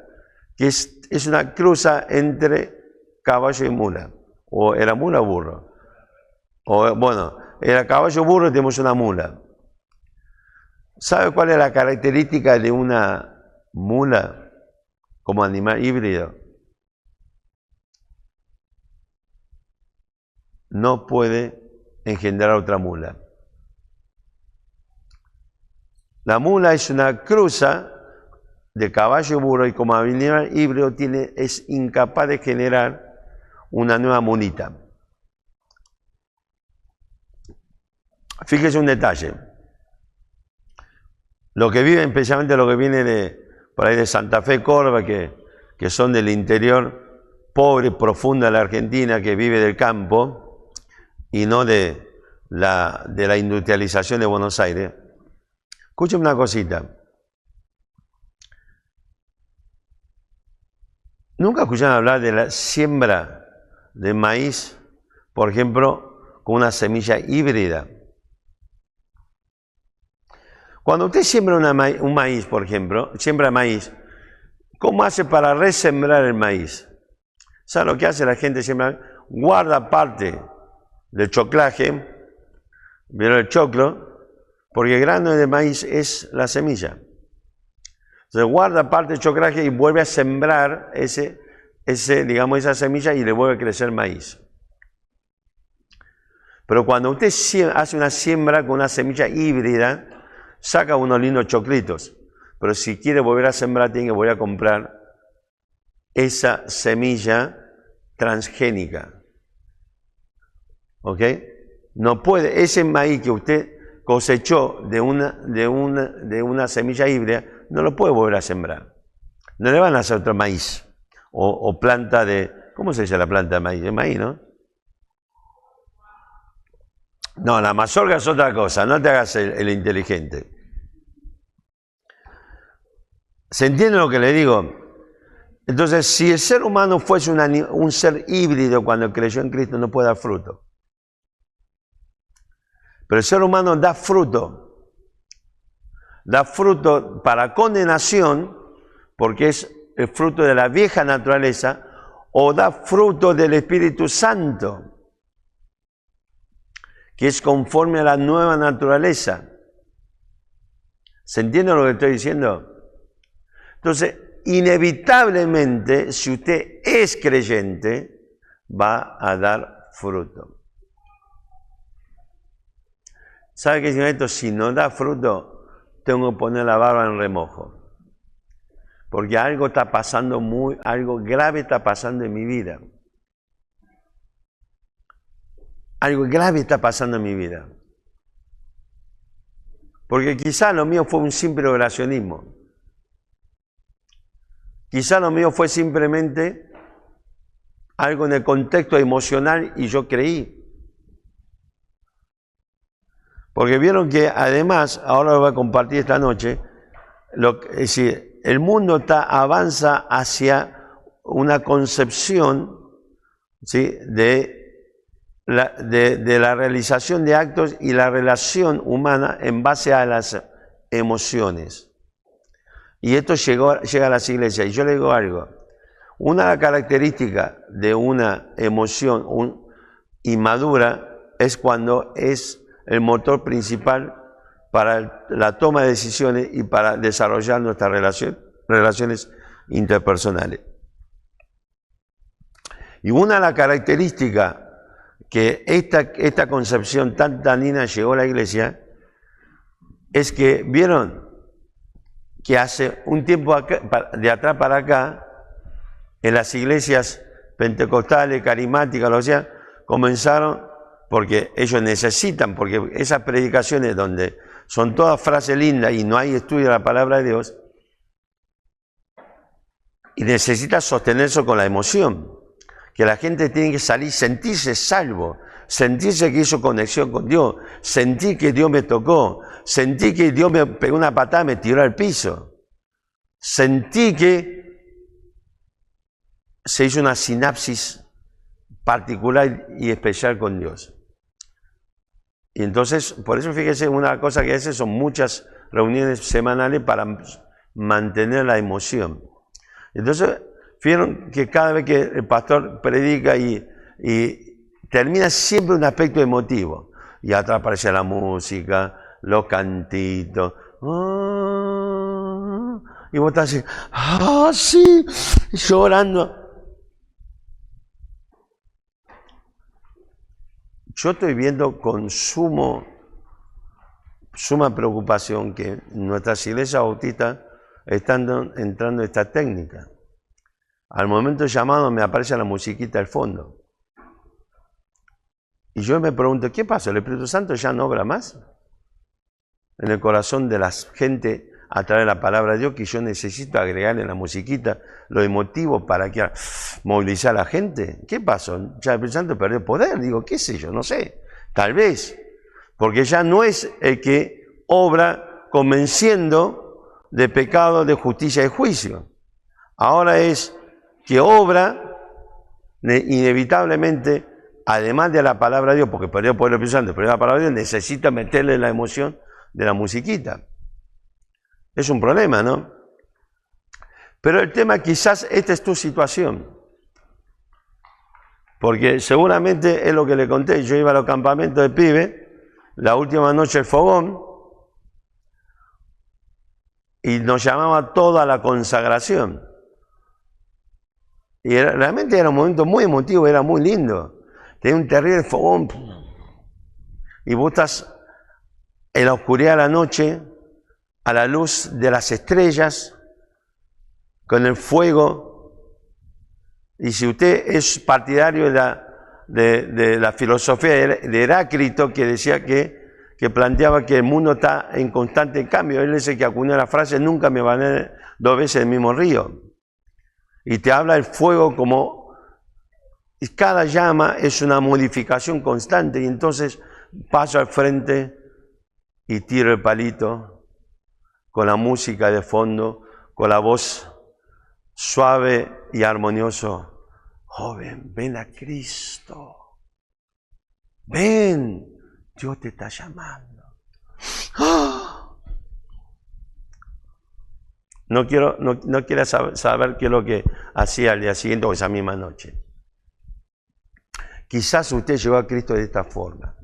Que es una cruza entre caballo y mula. O era mula o burro. O bueno, era caballo o burro y tenemos una mula. ¿Sabe cuál es la característica de una mula como animal híbrido? No puede engendrar otra mula. La mula es una cruza de caballo y burro y como animal híbrido es incapaz de generar una nueva mulita. Fíjese un detalle. Lo que viven, especialmente lo que viene por ahí de Santa Fe, Córdoba, que son del interior pobre, profunda de la Argentina, que vive del campo y no de la industrialización de Buenos Aires. Escúcheme una cosita. ¿Nunca escucharon hablar de la siembra de maíz, por ejemplo, con una semilla híbrida? Cuando usted siembra un maíz, por ejemplo, siembra maíz, ¿cómo hace para resembrar el maíz? ¿Sabe lo que hace la gente? Siembra, guarda parte del choclaje, ¿vieron el choclo? Porque el grano de maíz es la semilla. Entonces guarda parte del choclaje y vuelve a sembrar digamos, esa semilla y le vuelve a crecer maíz. Pero cuando usted hace una siembra con una semilla híbrida, saca unos lindos choclitos. Pero si quiere volver a sembrar, tiene que volver a comprar esa semilla transgénica. ¿Ok? No puede, ese maíz que usted cosechó de una semilla híbrida, no lo puede volver a sembrar. No le van a hacer otro maíz. O planta de, ¿cómo se dice la planta de maíz? De maíz, ¿no? No, la mazorca es otra cosa, no te hagas el inteligente. ¿Se entiende lo que le digo? Entonces, si el ser humano fuese un ser híbrido cuando creyó en Cristo, no puede dar fruto. Pero el ser humano da fruto. Da fruto para condenación, porque es el fruto de la vieja naturaleza, o da fruto del Espíritu Santo, que es conforme a la nueva naturaleza. ¿Se entiende lo que estoy diciendo? Entonces, inevitablemente, si usted es creyente, va a dar fruto. ¿Sabe qué significa esto? Si no da fruto, tengo que poner la barba en remojo. Porque algo está pasando algo grave está pasando en mi vida. Algo grave está pasando en mi vida. Porque quizá lo mío fue un simple oracionismo. Quizá lo mío fue simplemente algo en el contexto emocional y yo creí. Porque vieron que además, ahora lo voy a compartir esta noche, es decir, el mundo avanza hacia una concepción, ¿sí?, de la realización de actos y la relación humana en base a las emociones. Y esto llega a las iglesias. Y yo le digo algo. Una de las características de una emoción inmadura es cuando es el motor principal para la toma de decisiones y para desarrollar nuestras relaciones interpersonales. Y una de las características que esta concepción tan dañina llegó a la iglesia es que, vieron, que hace un tiempo de atrás para acá, en las iglesias pentecostales, carismáticas, lo sea, comenzaron, porque ellos necesitan, porque esas predicaciones donde son todas frases lindas y no hay estudio de la palabra de Dios, y necesita sostenerse con la emoción, que la gente tiene que salir, sentirse salvo, sentirse que hizo conexión con Dios, sentí que Dios me tocó, sentí que Dios me pegó una patada y me tiró al piso, sentí que se hizo una sinapsis particular y especial con Dios. Y entonces, por eso fíjese, una cosa que hace son muchas reuniones semanales para mantener la emoción. Entonces, vieron que cada vez que el pastor predica y termina siempre un aspecto emotivo. Y atrás aparece la música, los cantitos. Y vos estás así, sí, llorando. Yo estoy viendo con suma preocupación que nuestras iglesias bautistas están entrando en esta técnica. Al momento llamado me aparece la musiquita al fondo. Y yo me pregunto, ¿qué pasa? ¿El Espíritu Santo ya no obra más en el corazón de la gente a través de la palabra de Dios, que yo necesito agregarle la musiquita, lo emotivo para que movilizar a la gente? ¿Qué pasó? Ya el Espíritu Santo perdió poder. Digo, qué sé yo, no sé. Tal vez, porque ya no es el que obra convenciendo de pecado, de justicia y de juicio. Ahora es que obra inevitablemente, además de la palabra de Dios, porque perdió poder el Espíritu Santo, pero la palabra de Dios necesita meterle la emoción de la musiquita. Es un problema, ¿no? Pero el tema, quizás esta es tu situación. Porque seguramente es lo que le conté. Yo iba a los campamentos de pibe, la última noche el fogón, y nos llamaba toda la consagración. Y realmente era un momento muy emotivo, era muy lindo. Tenía un terrible fogón. Y vos estás en la oscuridad de la noche, a la luz de las estrellas, con el fuego. Y si usted es partidario de la filosofía de Heráclito, que decía que planteaba que el mundo está en constante cambio, él dice que acuñó la frase, nunca me bañé 2 veces en el mismo río. Y te habla del fuego como cada llama es una modificación constante, y entonces paso al frente y tiro el palito con la música de fondo, con la voz suave y armonioso. Joven, ven a Cristo. Ven, Dios te está llamando. No quiero saber qué es lo que hacía al día siguiente o esa misma noche. Quizás usted llegó a Cristo de esta forma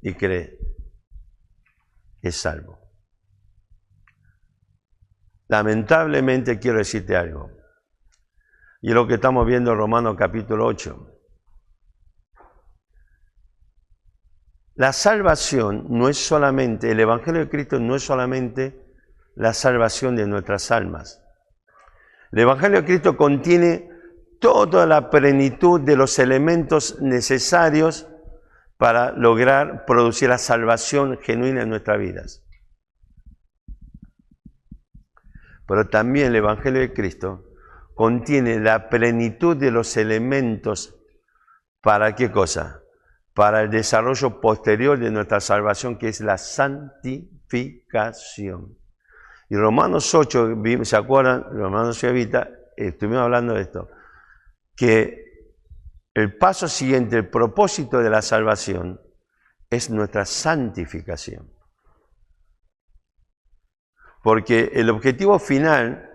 y cree que es salvo. Lamentablemente quiero decirte algo. Y es lo que estamos viendo en Romanos capítulo 8. La salvación no es solamente, el Evangelio de Cristo no es solamente la salvación de nuestras almas. El Evangelio de Cristo contiene toda la plenitud de los elementos necesarios para lograr producir la salvación genuina en nuestras vidas. Pero también el Evangelio de Cristo contiene la plenitud de los elementos para ¿qué cosa? Para el desarrollo posterior de nuestra salvación, que es la santificación. Y Romanos 8, ¿se acuerdan? Romanos 8, estuvimos hablando de esto, que el paso siguiente, el propósito de la salvación, es nuestra santificación. Porque el objetivo final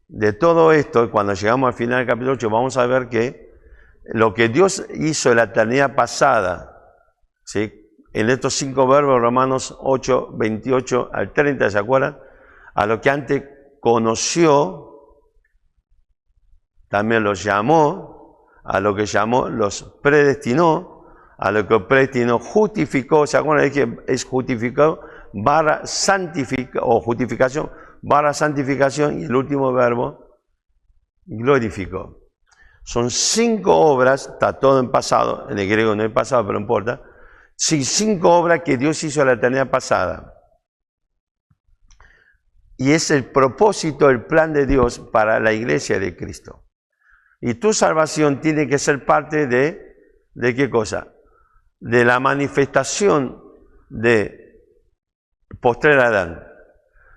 de todo esto, cuando llegamos al final del capítulo 8, vamos a ver que lo que Dios hizo en la eternidad pasada, ¿sí? En estos 5 verbos, Romanos 8, 28 al 30, ¿se acuerdan? A lo que antes conoció, también los llamó, a lo que llamó los predestinó, a lo que predestinó justificó, ¿se acuerdan? Es que es justificado barra santificación, o justificación barra santificación, y el último verbo, glorificó. Son 5 obras, está todo en pasado, en el griego no hay pasado, pero no importa. 5 obras que Dios hizo en la eternidad pasada. Y es el propósito, el plan de Dios para la iglesia de Cristo. Y tu salvación tiene que ser parte ¿de qué cosa? de la manifestación de postrer Adán.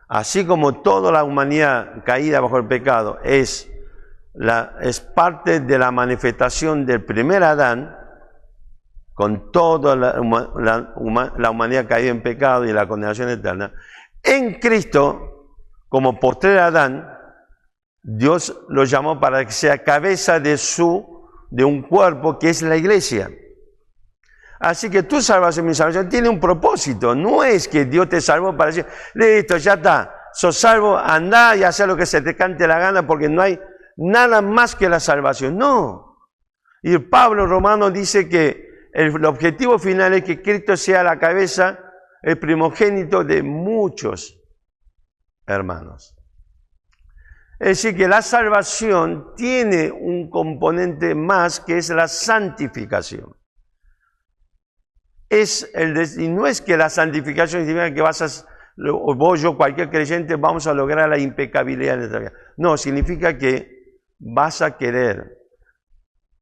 Así como toda la humanidad caída bajo el pecado es parte de la manifestación del primer Adán, con toda la humanidad caída en pecado y la condenación eterna, en Cristo, como postrer Adán, Dios lo llamó para que sea cabeza de un cuerpo que es la iglesia. Así que tu salvación, mi salvación, tiene un propósito. No es que Dios te salvó para decir, listo, ya está, sos salvo, andá y haz lo que se te cante la gana porque no hay nada más que la salvación. No. Y Pablo Romano dice que el objetivo final es que Cristo sea la cabeza, el primogénito de muchos hermanos. Es decir, que la salvación tiene un componente más que es la santificación. Y no es que la santificación significa que vos, yo, cualquier creyente, vamos a lograr la impecabilidad en nuestra vida. No, significa que vas a querer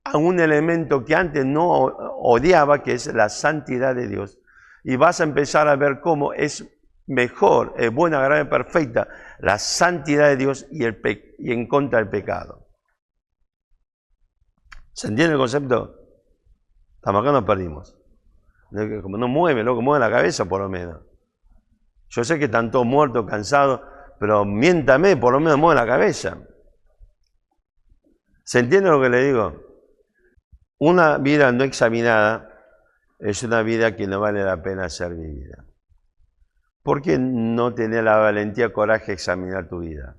a un elemento que antes no odiaba, que es la santidad de Dios, y vas a empezar a ver cómo es mejor, es buena, agradable, perfecta la santidad de Dios y en contra del pecado. ¿Se entiende el concepto? Estamos acá, nos perdimos. Como no mueve, loco, mueve la cabeza por lo menos. Yo sé que están todos muertos, cansados, pero miéntame, por lo menos mueve la cabeza. ¿Se entiende lo que le digo? Una vida no examinada es una vida que no vale la pena ser vivida. ¿Por qué no tener la valentía, coraje de examinar tu vida?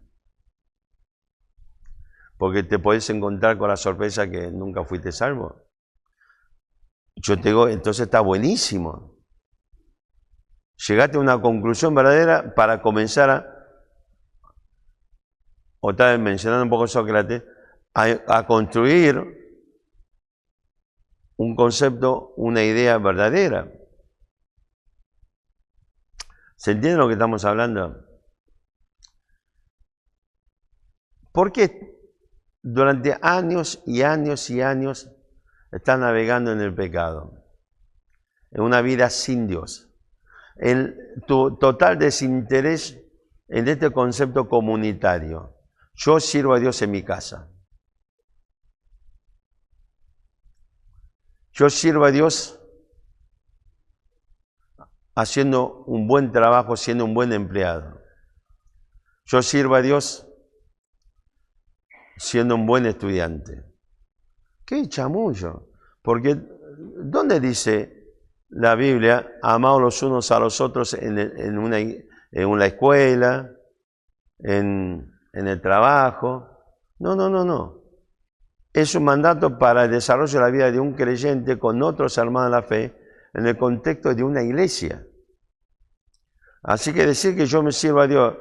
Porque te podés encontrar con la sorpresa que nunca fuiste salvo. Yo te digo, entonces está buenísimo. Llegaste a una conclusión verdadera para comenzar otra vez mencionando un poco Sócrates, a construir un concepto, una idea verdadera. ¿Se entiende lo que estamos hablando? Porque durante años y años y años estás navegando en el pecado, en una vida sin Dios, en tu total desinterés en este concepto comunitario. Yo sirvo a Dios en mi casa. Yo sirvo a Dios haciendo un buen trabajo, siendo un buen empleado. Yo sirvo a Dios siendo un buen estudiante. ¡Qué chamullo! Porque ¿dónde dice la Biblia, amaos los unos a los otros en una escuela, en el trabajo? No. Es un mandato para el desarrollo de la vida de un creyente con otros hermanos de la fe en el contexto de una iglesia. Así que decir que yo me sirvo a Dios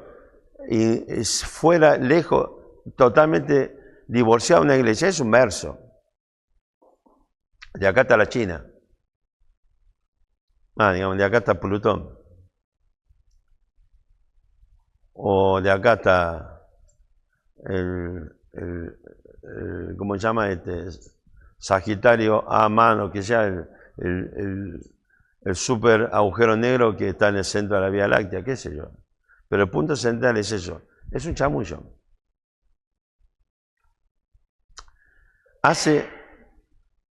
y fuera lejos, totalmente divorciado de una iglesia, es un verso. De acá está la China. Digamos, de acá está Plutón. O de acá está ¿cómo se llama este? Sagitario A mano, que sea el super agujero negro que está en el centro de la Vía Láctea, qué sé yo. Pero el punto central es eso, es un chamullo. Hace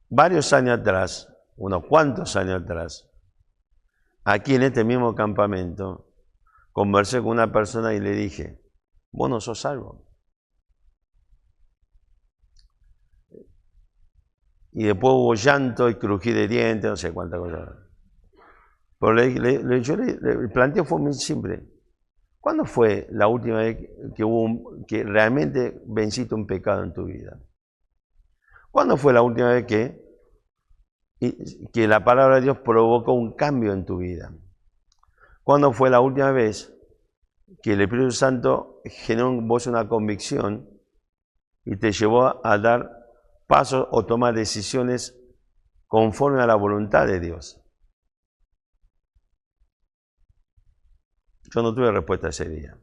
varios años atrás, unos cuantos años atrás, aquí en este mismo campamento, conversé con una persona y le dije, vos no sos salvo. Y después hubo llanto y crujir de dientes, no sé cuántas cosas. Pero yo le planteo fue muy simple. ¿Cuándo fue la última vez que realmente venciste un pecado en tu vida? ¿Cuándo fue la última vez que la palabra de Dios provocó un cambio en tu vida? ¿Cuándo fue la última vez que el Espíritu Santo generó en vos una convicción y te llevó a dar pasos o tomar decisiones conforme a la voluntad de Dios? Yo no tuve respuesta ese día.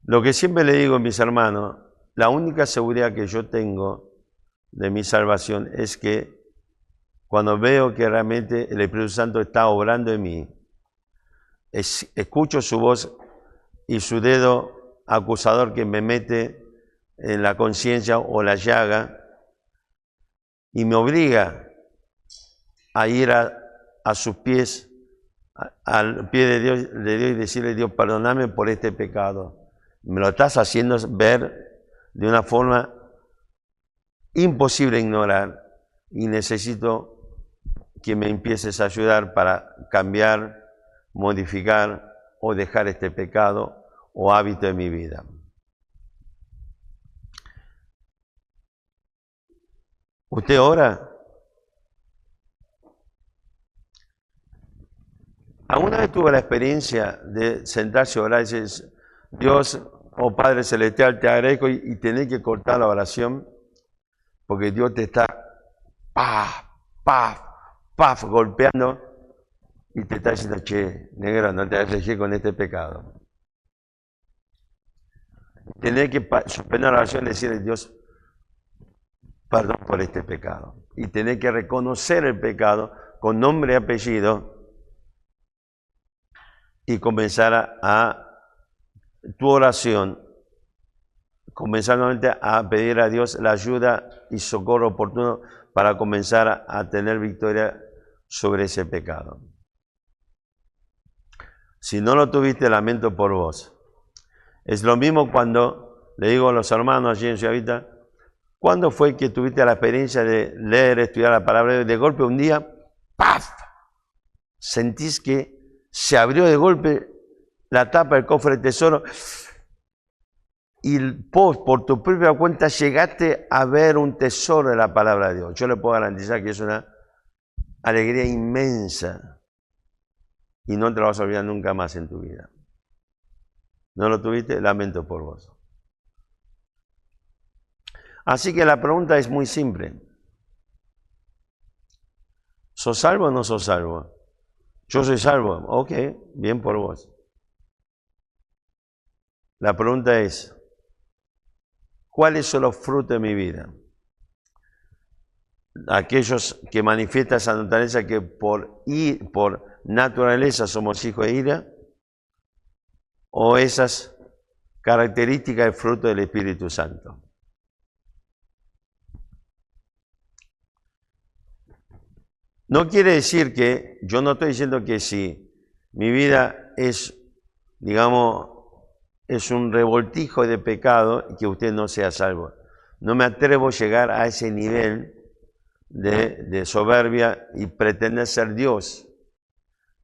Lo que siempre le digo a mis hermanos, la única seguridad que yo tengo de mi salvación es que cuando veo que realmente el Espíritu Santo está obrando en mí, escucho su voz y su dedo acusador que me mete en la conciencia o la llaga y me obliga a ir a sus pies, al pie de Dios y decirle: Dios, perdóname por este pecado. Me lo estás haciendo ver de una forma imposible ignorar y necesito que me empieces a ayudar para cambiar, modificar o dejar este pecado o hábito de mi vida. ¿Usted ora? ¿Alguna vez tuvo la experiencia de sentarse a orar y decir: Dios, oh Padre Celestial, te agradezco, y tener que cortar la oración porque Dios te está golpeando y te está diciendo: che, negro, no te arriesgues con este pecado? Tener que suspender la oración y decirle: Dios, perdón por este pecado. Y tener que reconocer el pecado con nombre y apellido y comenzar a tu oración, comenzar nuevamente a pedir a Dios la ayuda y socorro oportuno para comenzar a tener victoria sobre ese pecado. Si no lo tuviste, lamento por vos. Es lo mismo cuando le digo a los hermanos allí en Ciudad, ¿cuándo fue que tuviste la experiencia de leer, estudiar la palabra de Dios? De golpe un día, ¡paf!, sentís que se abrió de golpe la tapa del cofre de tesoro y vos por tu propia cuenta llegaste a ver un tesoro de la palabra de Dios. Yo le puedo garantizar que es una alegría inmensa y no te la vas a olvidar nunca más en tu vida. ¿No lo tuviste? Lamento por vos. Así que la pregunta es muy simple. ¿Sos salvo o no sos salvo? Yo soy salvo. Ok, bien por vos. La pregunta es: ¿cuáles son los frutos de mi vida? Aquellos que manifiestan esa naturaleza que por naturaleza somos hijos de ira, o esas características de fruto del Espíritu Santo. No quiere decir que, yo no estoy diciendo que si mi vida es, digamos, es un revoltijo de pecado, que usted no sea salvo. No me atrevo a llegar a ese nivel de soberbia y pretender ser Dios,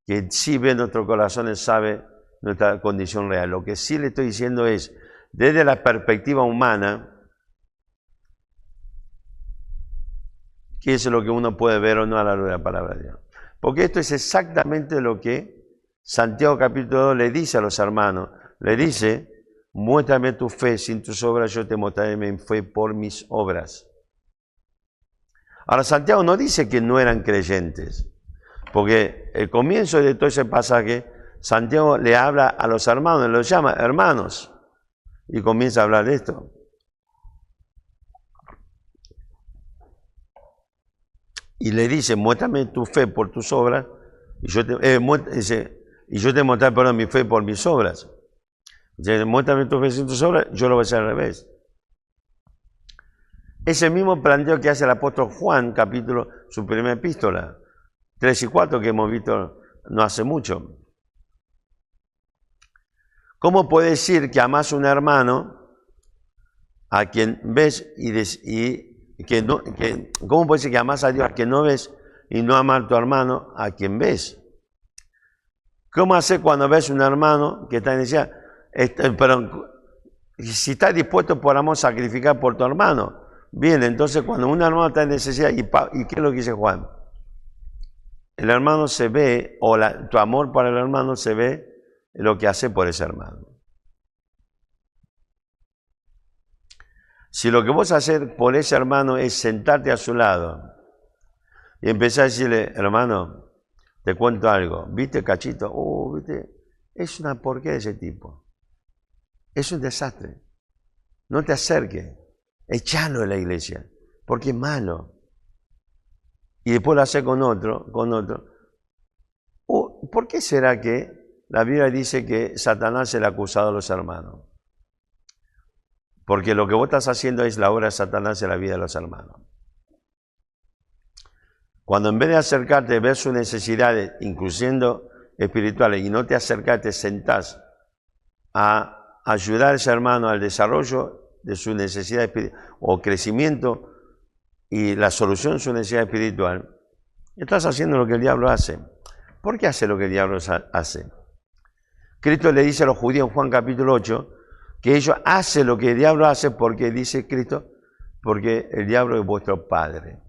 que sí ve nuestros corazones, sabe nuestra condición real. Lo que sí le estoy diciendo es, desde la perspectiva humana, ¿qué es lo que uno puede ver o no a la luz de la palabra de Dios? Porque esto es exactamente lo que Santiago capítulo 2 le dice a los hermanos. Le dice: muéstrame tu fe sin tus obras, yo te mostraré mi fe por mis obras. Ahora, Santiago no dice que no eran creyentes, porque el comienzo de todo ese pasaje, Santiago le habla a los hermanos, los llama hermanos, y comienza a hablar de esto. Y le dice: muéstrame tu fe por tus obras, y yo te mostraré mi fe por mis obras. Dice: muéstrame tu fe sin tus obras, yo lo voy a hacer al revés. Ese mismo planteo que hace el apóstol Juan, su primera epístola, 3 y 4, que hemos visto no hace mucho. ¿Cómo puede decir que amás a un hermano a quien ves ¿cómo puede decir que amás a Dios a quien no ves y no amar a tu hermano a quien ves? ¿Cómo hacer cuando ves un hermano que está en necesidad? Si estás dispuesto por amor a sacrificar por tu hermano, bien, entonces cuando un hermano está en necesidad, ¿y qué es lo que dice Juan? El hermano se ve, o tu amor para el hermano se ve en lo que hace por ese hermano. Si lo que vos hacer por ese hermano es sentarte a su lado y empezar a decirle: hermano, te cuento algo, ¿viste Cachito? ¿Viste? Es una porquería ese tipo. Es un desastre. No te acerques. Echalo de la iglesia. porque es malo. Y después lo hace con otro. ¿Por qué será que la Biblia dice que Satanás es el acusado de los hermanos? Porque lo que vos estás haciendo es la obra de Satanás en la vida de los hermanos. Cuando en vez de acercarte, ves sus necesidades, incluyendo espirituales, y no te acercas, te sentás a ayudar a ese hermano al desarrollo de su necesidad o crecimiento y la solución de su necesidad espiritual, estás haciendo lo que el diablo hace. ¿Por qué hace lo que el diablo hace? Cristo le dice a los judíos en Juan capítulo 8 que ellos hacen lo que el diablo hace porque, dice Cristo, porque el diablo es vuestro padre.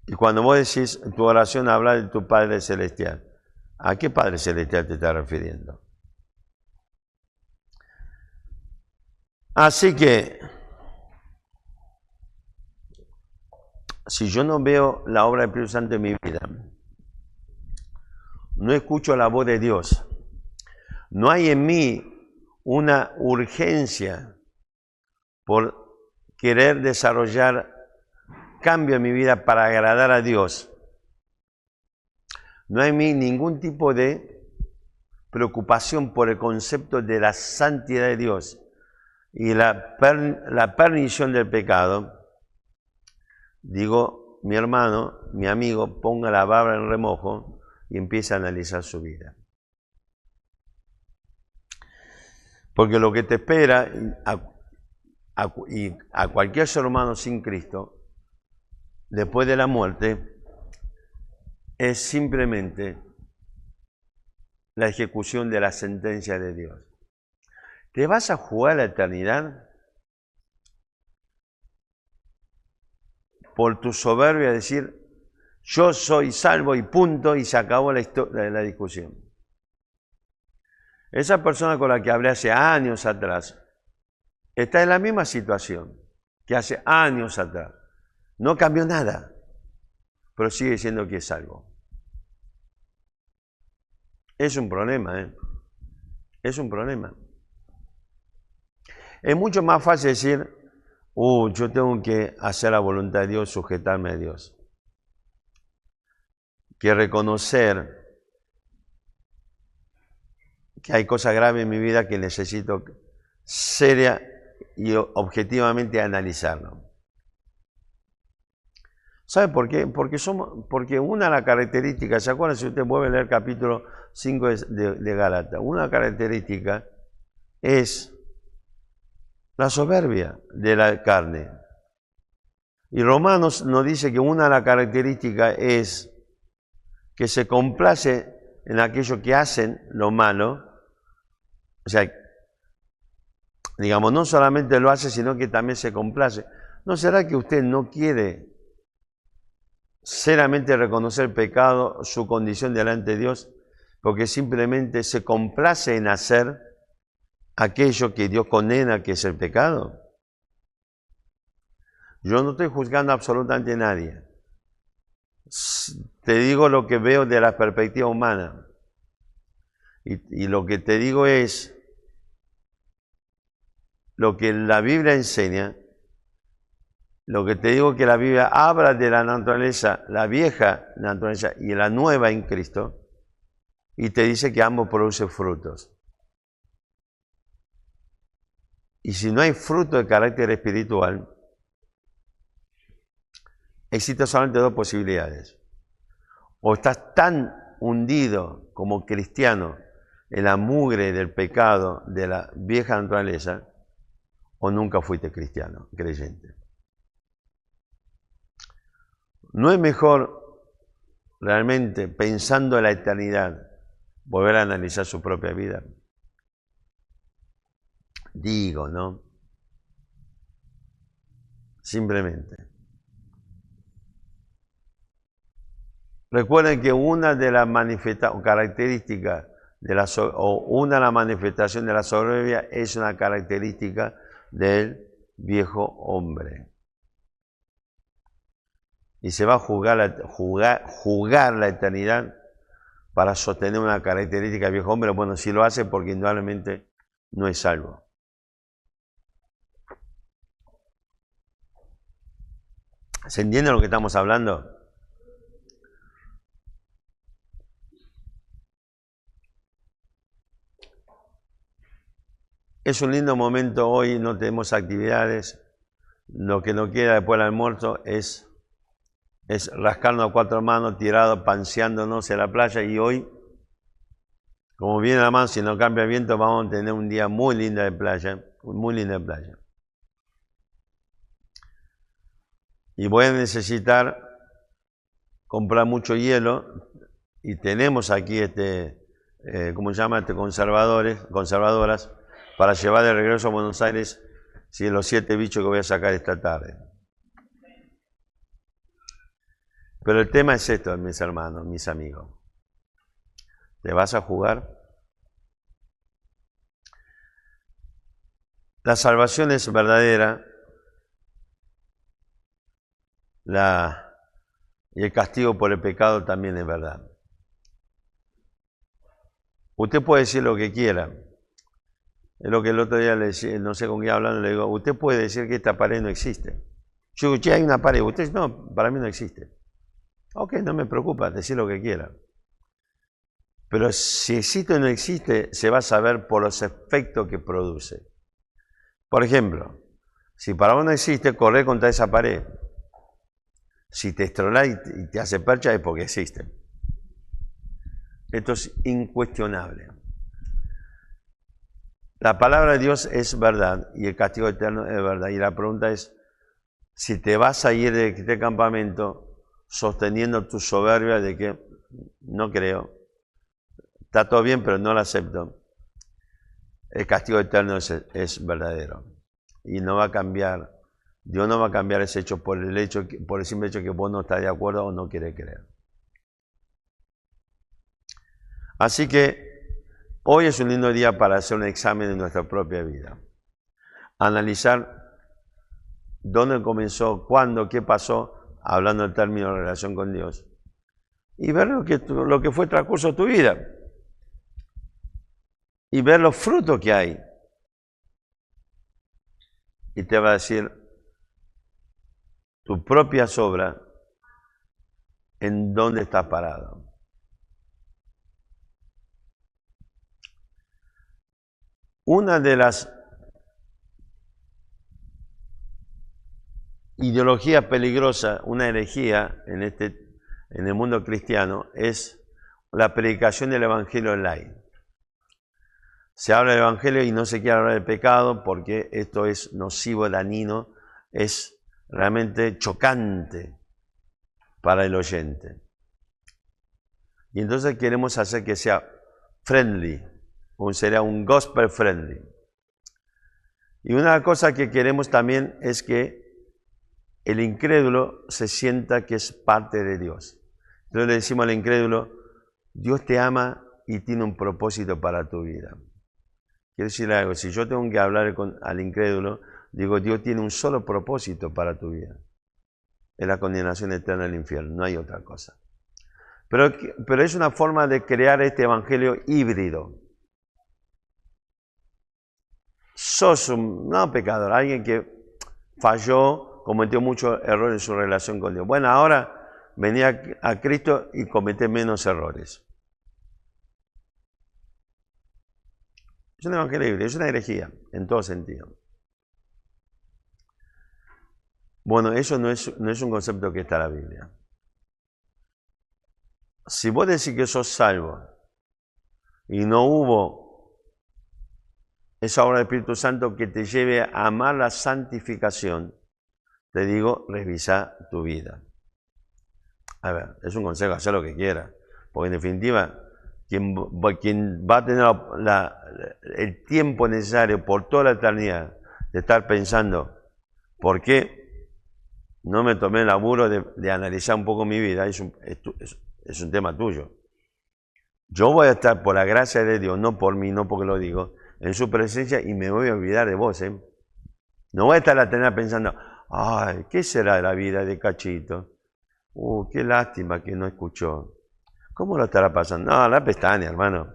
Y cuando vos decís tu oración habla de tu Padre Celestial, ¿a qué Padre Celestial te estás refiriendo? Así que, si yo no veo la obra del Espíritu Santo en mi vida, no escucho la voz de Dios, no hay en mí una urgencia por querer desarrollar cambio en mi vida para agradar a Dios, no hay en mí ningún tipo de preocupación por el concepto de la santidad de Dios y la perdición del pecado, digo, mi hermano, mi amigo, ponga la barba en remojo y empiece a analizar su vida. Porque lo que te espera a cualquier ser humano sin Cristo, después de la muerte, es simplemente la ejecución de la sentencia de Dios. ¿Te vas a jugar la eternidad por tu soberbia, decir, yo soy salvo y punto, y se acabó la discusión? Esa persona con la que hablé hace años atrás está en la misma situación que hace años atrás. No cambió nada, pero sigue diciendo que es salvo. Es un problema, ¿eh? Es un problema. Es mucho más fácil decir, yo tengo que hacer la voluntad de Dios, sujetarme a Dios, que reconocer que hay cosas graves en mi vida que necesito seria y objetivamente analizarlo. ¿Sabe por qué? Porque una de las características, ¿se acuerdan si usted vuelve a leer el capítulo 5 de Gálatas? Una característica es la soberbia de la carne. Y Romanos nos dice que una de las características es que se complace en aquellos que hacen lo malo. O sea, digamos, no solamente lo hace, sino que también se complace. ¿No será que usted no quiere seriamente reconocer el pecado, su condición delante de Dios, porque simplemente se complace en hacer aquello que Dios condena, que es el pecado? Yo no estoy juzgando absolutamente a nadie. Te digo lo que veo de la perspectiva humana. Y lo que te digo es lo que la Biblia enseña. Lo que te digo es que la Biblia habla de la naturaleza, la vieja naturaleza y la nueva en Cristo, y te dice que ambos producen frutos. Y si no hay fruto de carácter espiritual, existen solamente dos posibilidades. O estás tan hundido como cristiano en la mugre del pecado de la vieja naturaleza, o nunca fuiste cristiano, creyente. ¿No es mejor realmente, pensando en la eternidad, volver a analizar su propia vida? Digo, ¿no? Simplemente. Recuerden que una de las características una de las manifestaciones de la soberbia es una característica del viejo hombre. Y se va a jugar la eternidad para sostener una característica del viejo hombre. Bueno, si lo hace, porque indudablemente no es salvo. ¿Se entiende lo que estamos hablando? Es un lindo momento hoy, no tenemos actividades. Lo que nos queda después del almuerzo es rascarnos a cuatro manos, tirado, panseándonos en la playa. Y hoy, como viene la mano, si no cambia el viento, vamos a tener un día muy lindo de playa. Muy lindo de playa. Y voy a necesitar comprar mucho hielo. Y tenemos aquí ¿cómo se llama? Conservadoras, para llevar de regreso a Buenos Aires, si los 7 bichos que voy a sacar esta tarde. Pero el tema es esto, mis hermanos, mis amigos. ¿Te vas a jugar? La salvación es verdadera. Y el castigo por el pecado también es verdad. Usted puede decir lo que quiera. Es lo que el otro día le decía, no sé con quién hablando, le digo, usted puede decir que esta pared no existe. Yo digo, che, hay una pared. Usted dice, no, para mí no existe. Ok, no me preocupa, decir lo que quiera. Pero si existe o no existe, se va a saber por los efectos que produce. Por ejemplo, si para vos no existe, corre contra esa pared. Si te estrola y te hace percha es porque existe. Esto es incuestionable. La palabra de Dios es verdad y el castigo eterno es verdad. Y la pregunta es, si te vas a ir de este campamento sosteniendo tu soberbia de que no creo, está todo bien pero no lo acepto, el castigo eterno es verdadero. Y no va a cambiar, Dios no va a cambiar ese hecho por el simple hecho que vos no estás de acuerdo o no querés creer. Así que hoy es un lindo día para hacer un examen de nuestra propia vida. Analizar dónde comenzó, cuándo, qué pasó, hablando en términos de relación con Dios. Y ver lo que fue el transcurso de tu vida. Y ver los frutos que hay. Y te va a decir tu propia obra en dónde estás parado. Una de las ideologías peligrosas, una herejía en el mundo cristiano, es la predicación del Evangelio light. Se habla del Evangelio y no se quiere hablar del pecado porque esto es nocivo, dañino, es realmente chocante para el oyente. Y entonces queremos hacer que sea friendly, sería un gospel friendly. Y una cosa que queremos también es que el incrédulo se sienta que es parte de Dios. Entonces le decimos al incrédulo, Dios te ama y tiene un propósito para tu vida. Quiero decir algo, si yo tengo que hablar al incrédulo, digo, Dios tiene un solo propósito para tu vida. Es la condenación eterna del infierno, no hay otra cosa. Pero es una forma de crear este evangelio híbrido. Sos no pecador, alguien que falló, cometió muchos errores en su relación con Dios. Bueno, ahora venía a Cristo y comete menos errores. Es un evangelio híbrido, es una herejía, en todo sentido. Bueno, eso no es un concepto que está en la Biblia. Si vos decís que sos salvo y no hubo esa obra del Espíritu Santo que te lleve a amar la santificación, te digo, revisa tu vida. A ver, es un consejo, hacer lo que quieras, porque en definitiva, quien va a tener el tiempo necesario por toda la eternidad de estar pensando, ¿por qué no me tomé el laburo de analizar un poco mi vida? Es un tema tuyo. Yo voy a estar por la gracia de Dios, no por mí, no porque lo digo, en su presencia y me voy a olvidar de vos. No voy a estar a tener pensando, ay, ¿qué será de la vida de Cachito? Qué lástima que no escuchó. ¿Cómo lo estará pasando? No, la pestaña, hermano.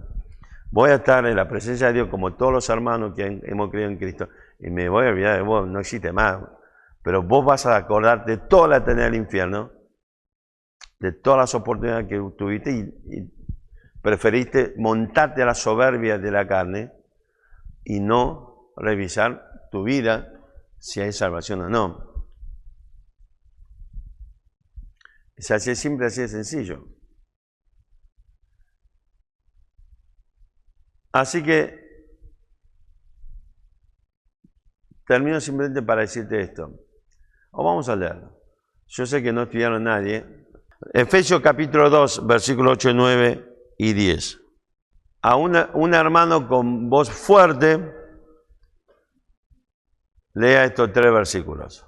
Voy a estar en la presencia de Dios como todos los hermanos que hemos creído en Cristo y me voy a olvidar de vos, no existe más. Pero vos vas a acordarte de toda la eternidad del infierno, de todas las oportunidades que tuviste y preferiste montarte a la soberbia de la carne y no revisar tu vida si hay salvación o no. Es así de simple, así de sencillo. Así que termino simplemente para decirte esto. O vamos a leerlo. Yo sé que no estudiaron nadie. Efesios capítulo 2, versículos 8, 9 y 10. A un hermano con voz fuerte, lea estos 3 versículos.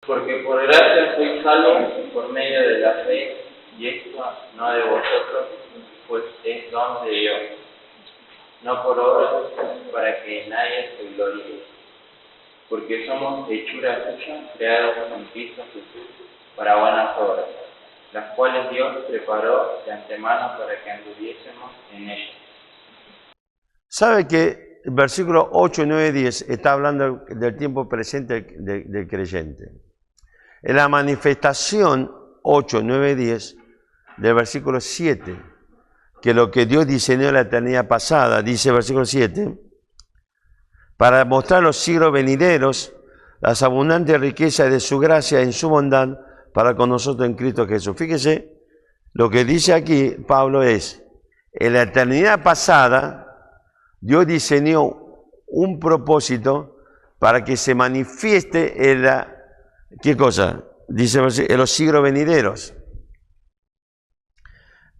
Porque por gracia sois salvos por medio de la fe, y esto no de vosotros, pues es don de Dios, no por obras, para que nadie se gloríe. Porque somos hechura suya, creados en Cristo Jesús, para buenas obras, las cuales Dios preparó de antemano para que anduviésemos en ellas. ¿Sabe que el versículo 8, 9 y 10 está hablando del tiempo presente del creyente? En la manifestación 8, 9 y 10 del versículo 7, que lo que Dios diseñó en la eternidad pasada, dice el versículo 7, para mostrar los siglos venideros, las abundantes riquezas de su gracia en su bondad para con nosotros en Cristo Jesús. Fíjese, lo que dice aquí Pablo es, en la eternidad pasada, Dios diseñó un propósito para que se manifieste en la, ¿qué cosa? Dice en los siglos venideros.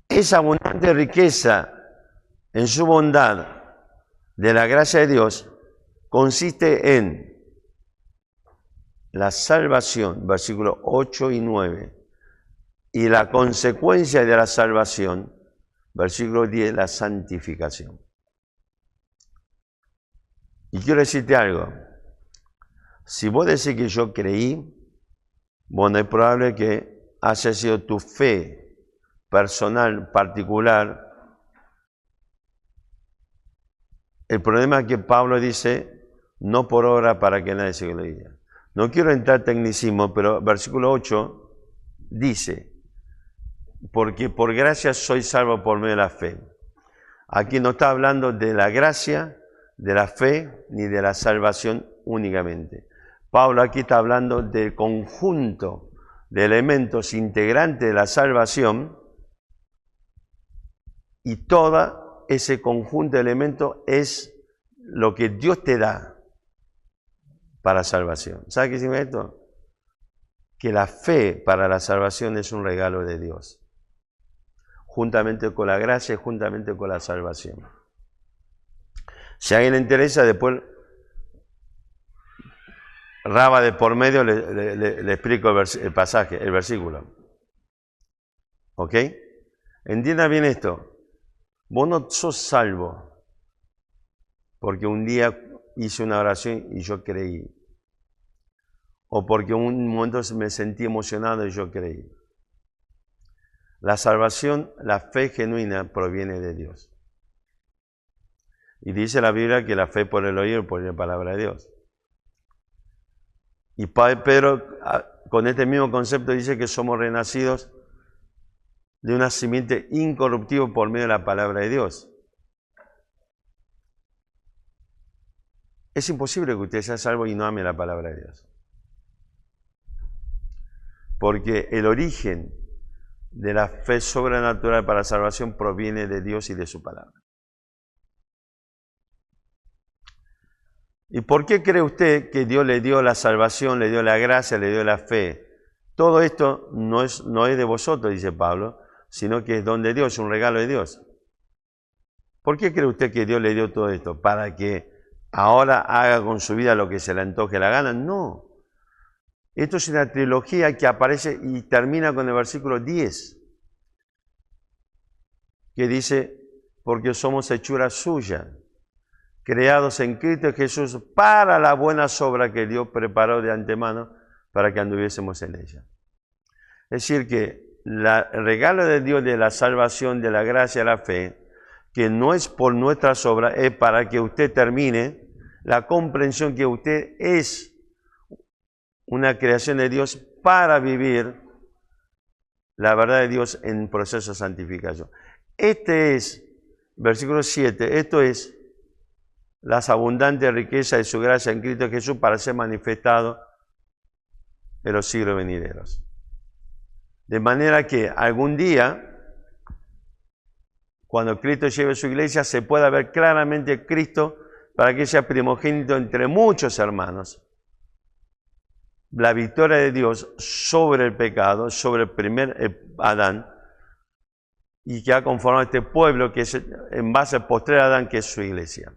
Esa abundante riqueza en su bondad de la gracia de Dios consiste en la salvación, versículos 8 y 9, y la consecuencia de la salvación, versículo 10, la santificación. Y quiero decirte algo, si vos decís que yo creí, bueno, es probable que haya sido tu fe personal, particular. El problema es que Pablo dice, no por obra para que nadie se gloríe. No quiero entrar en tecnicismo, pero versículo 8 dice, porque por gracia soy salvo por medio de la fe. Aquí no está hablando de la gracia, de la fe, ni de la salvación únicamente. Pablo aquí está hablando del conjunto de elementos integrantes de la salvación y todo ese conjunto de elementos es lo que Dios te da para salvación. ¿Sabe qué significa esto? Que la fe para la salvación es un regalo de Dios, juntamente con la gracia y juntamente con la salvación. Si a alguien le interesa, después Raba de por medio le explico el pasaje, el versículo. ¿Ok? Entienda bien esto. Vos no sos salvo porque un día hice una oración y yo creí. O porque en un momento me sentí emocionado y yo creí. La salvación, la fe genuina proviene de Dios. Y dice la Biblia que la fe por el oír, por la palabra de Dios. Y Pedro, con este mismo concepto, dice que somos renacidos de una simiente incorruptible por medio de la palabra de Dios. Es imposible que usted sea salvo y no ame la palabra de Dios. Porque el origen de la fe sobrenatural para la salvación proviene de Dios y de su palabra. ¿Y por qué cree usted que Dios le dio la salvación, le dio la gracia, le dio la fe? Todo esto no es de vosotros, dice Pablo, sino que es don de Dios, un regalo de Dios. ¿Por qué cree usted que Dios le dio todo esto? ¿Para que ahora haga con su vida lo que se le antoje la gana? No. Esto es una trilogía que aparece y termina con el versículo 10, que dice, porque somos hechura suya, creados en Cristo Jesús para la buena obra que Dios preparó de antemano para que anduviésemos en ella. Es decir que el regalo de Dios de la salvación, de la gracia, la fe, que no es por nuestras obras, es para que usted termine la comprensión que usted es una creación de Dios para vivir la verdad de Dios en proceso de santificación. Este es, versículo 7, esto es las abundantes riquezas de su gracia en Cristo Jesús para ser manifestado en los siglos venideros. De manera que algún día, cuando Cristo lleve su iglesia, se pueda ver claramente Cristo para que sea primogénito entre muchos hermanos. La victoria de Dios sobre el pecado, sobre el primer Adán, y que ha conformado este pueblo que es en base al postrer Adán, que es su iglesia.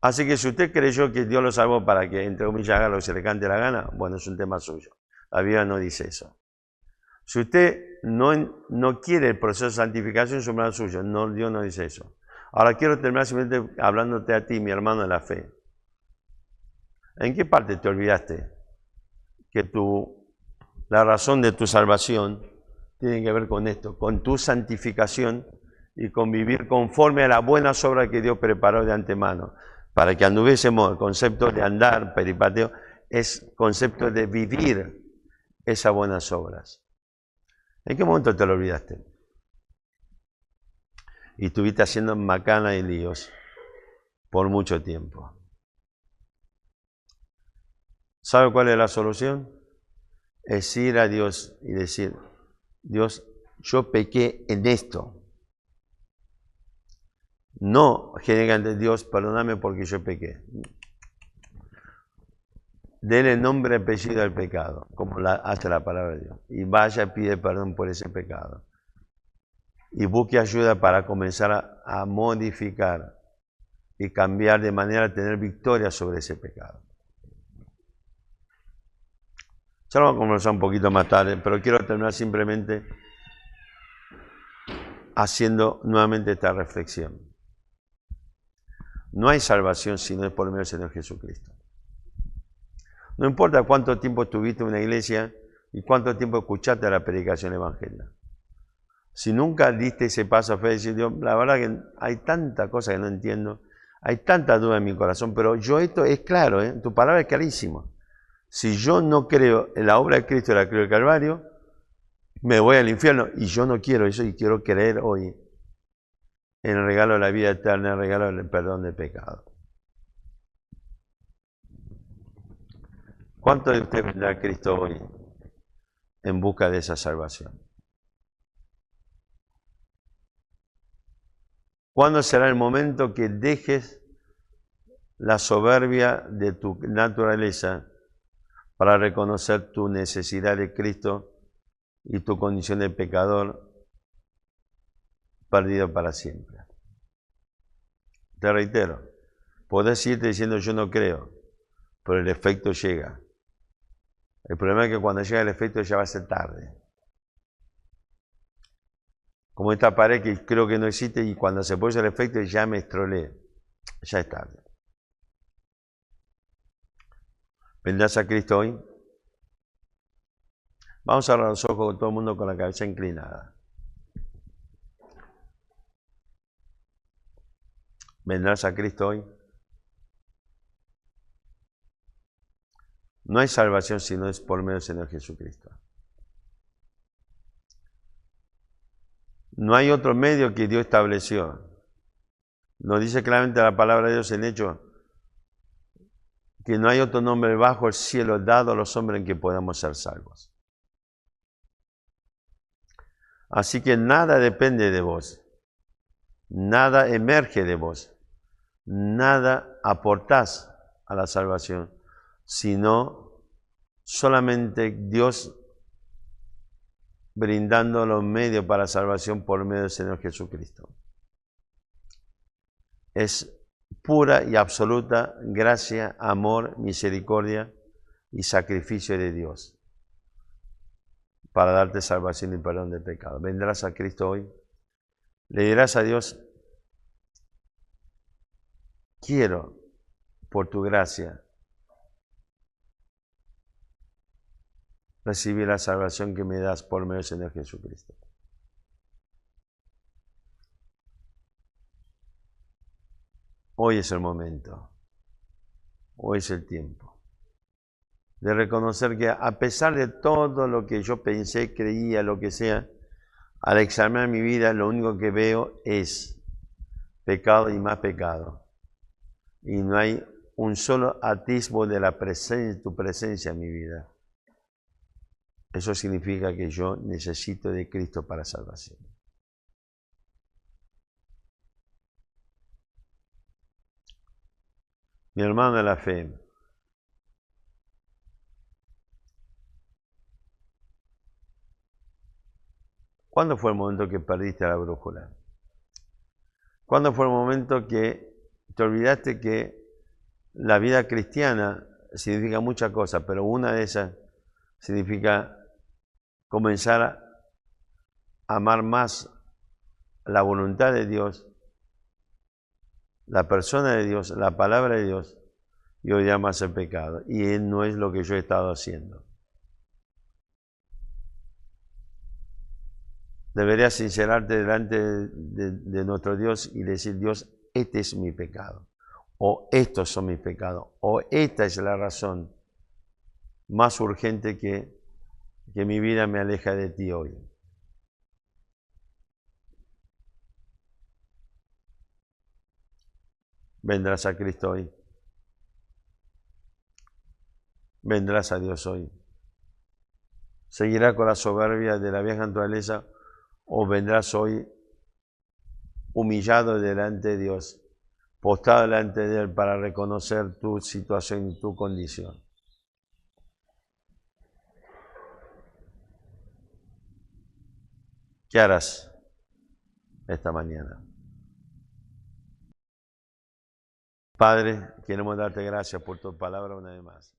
Así que si usted creyó que Dios lo salvó para que, entre comillas, haga lo que se le cante la gana, bueno, es un tema suyo. La Biblia no dice eso. Si usted no quiere el proceso de santificación, es un problema suyo. No, Dios no dice eso. Ahora quiero terminar simplemente hablándote a ti, mi hermano de la fe. ¿En qué parte te olvidaste que la razón de tu salvación tiene que ver con esto, con tu santificación y con vivir conforme a las buenas obras que Dios preparó de antemano? Para que anduviésemos, el concepto de andar, peripateo, es concepto de vivir esas buenas obras. ¿En qué momento te lo olvidaste? Y estuviste haciendo macana y líos por mucho tiempo. ¿Sabe cuál es la solución? Es ir a Dios y decir, Dios, yo pequé en esto. No generalmente, Dios, perdóname porque yo pequé. Dele nombre y apellido al pecado, como hace la palabra de Dios. Y vaya y pide perdón por ese pecado. Y busque ayuda para comenzar a modificar y cambiar de manera a tener victoria sobre ese pecado. Ya lo vamos a conversar un poquito más tarde, pero quiero terminar simplemente haciendo nuevamente esta reflexión. No hay salvación si no es por medio del Señor Jesucristo. No importa cuánto tiempo estuviste en una iglesia y cuánto tiempo escuchaste la predicación evangélica. Si nunca diste ese paso a fe, decir, Dios, la verdad que hay tanta cosa que no entiendo, hay tanta duda en mi corazón, pero esto es claro, tu palabra es clarísimo. Si yo no creo en la obra de Cristo y la cruz del Calvario, me voy al infierno y yo no quiero eso y quiero creer hoy en el regalo de la vida eterna, en el regalo del perdón del pecado. ¿Cuánto de usted vendrá a Cristo hoy en busca de esa salvación? ¿Cuándo será el momento que dejes la soberbia de tu naturaleza para reconocer tu necesidad de Cristo y tu condición de pecador perdido para siempre? Te reitero, podés irte diciendo yo no creo, pero el efecto llega. El problema es que cuando llega el efecto ya va a ser tarde. Como esta pared que creo que no existe y cuando se produce el efecto ya me estroleé. Ya es tarde. ¿Vendrás a Cristo hoy? Vamos a cerrar los ojos con todo el mundo con la cabeza inclinada. ¿Vendrás a Cristo hoy? No hay salvación si no es por medio del Señor Jesucristo. No hay otro medio que Dios estableció. Nos dice claramente la palabra de Dios en Hechos que no hay otro nombre bajo el cielo dado a los hombres en que podamos ser salvos. Así que nada depende de vos. Nada emerge de vos. Nada aportás a la salvación, sino solamente Dios brindando los medios para la salvación por medio del Señor Jesucristo. Es pura y absoluta gracia, amor, misericordia y sacrificio de Dios para darte salvación y perdón de pecado. ¿Vendrás a Cristo hoy? Le dirás a Dios, quiero, por tu gracia, recibir la salvación que me das por medio del Señor Jesucristo. Hoy es el momento. Hoy es el tiempo. De reconocer que a pesar de todo lo que yo pensé, creía, lo que sea, al examinar mi vida, lo único que veo es pecado y más pecado. Y no hay un solo atisbo de tu presencia en mi vida. Eso significa que yo necesito de Cristo para salvación. Mi hermano de la fe, ¿cuándo fue el momento que perdiste la brújula? ¿Cuándo fue el momento que te olvidaste que la vida cristiana significa muchas cosas, pero una de esas significa comenzar a amar más la voluntad de Dios, la persona de Dios, la palabra de Dios, y odiar más el pecado? Y no es lo que yo he estado haciendo. Deberías sincerarte delante de nuestro Dios y decir: Dios, este es mi pecado, o estos son mis pecados, o esta es la razón más urgente que mi vida me aleja de ti hoy. Vendrás a Cristo hoy. Vendrás a Dios hoy. ¿Seguirás con la soberbia de la vieja naturaleza o vendrás hoy humillado delante de Dios, postrado delante de Él para reconocer tu situación y tu condición? ¿Qué harás esta mañana? Padre, queremos darte gracias por tu palabra una vez más.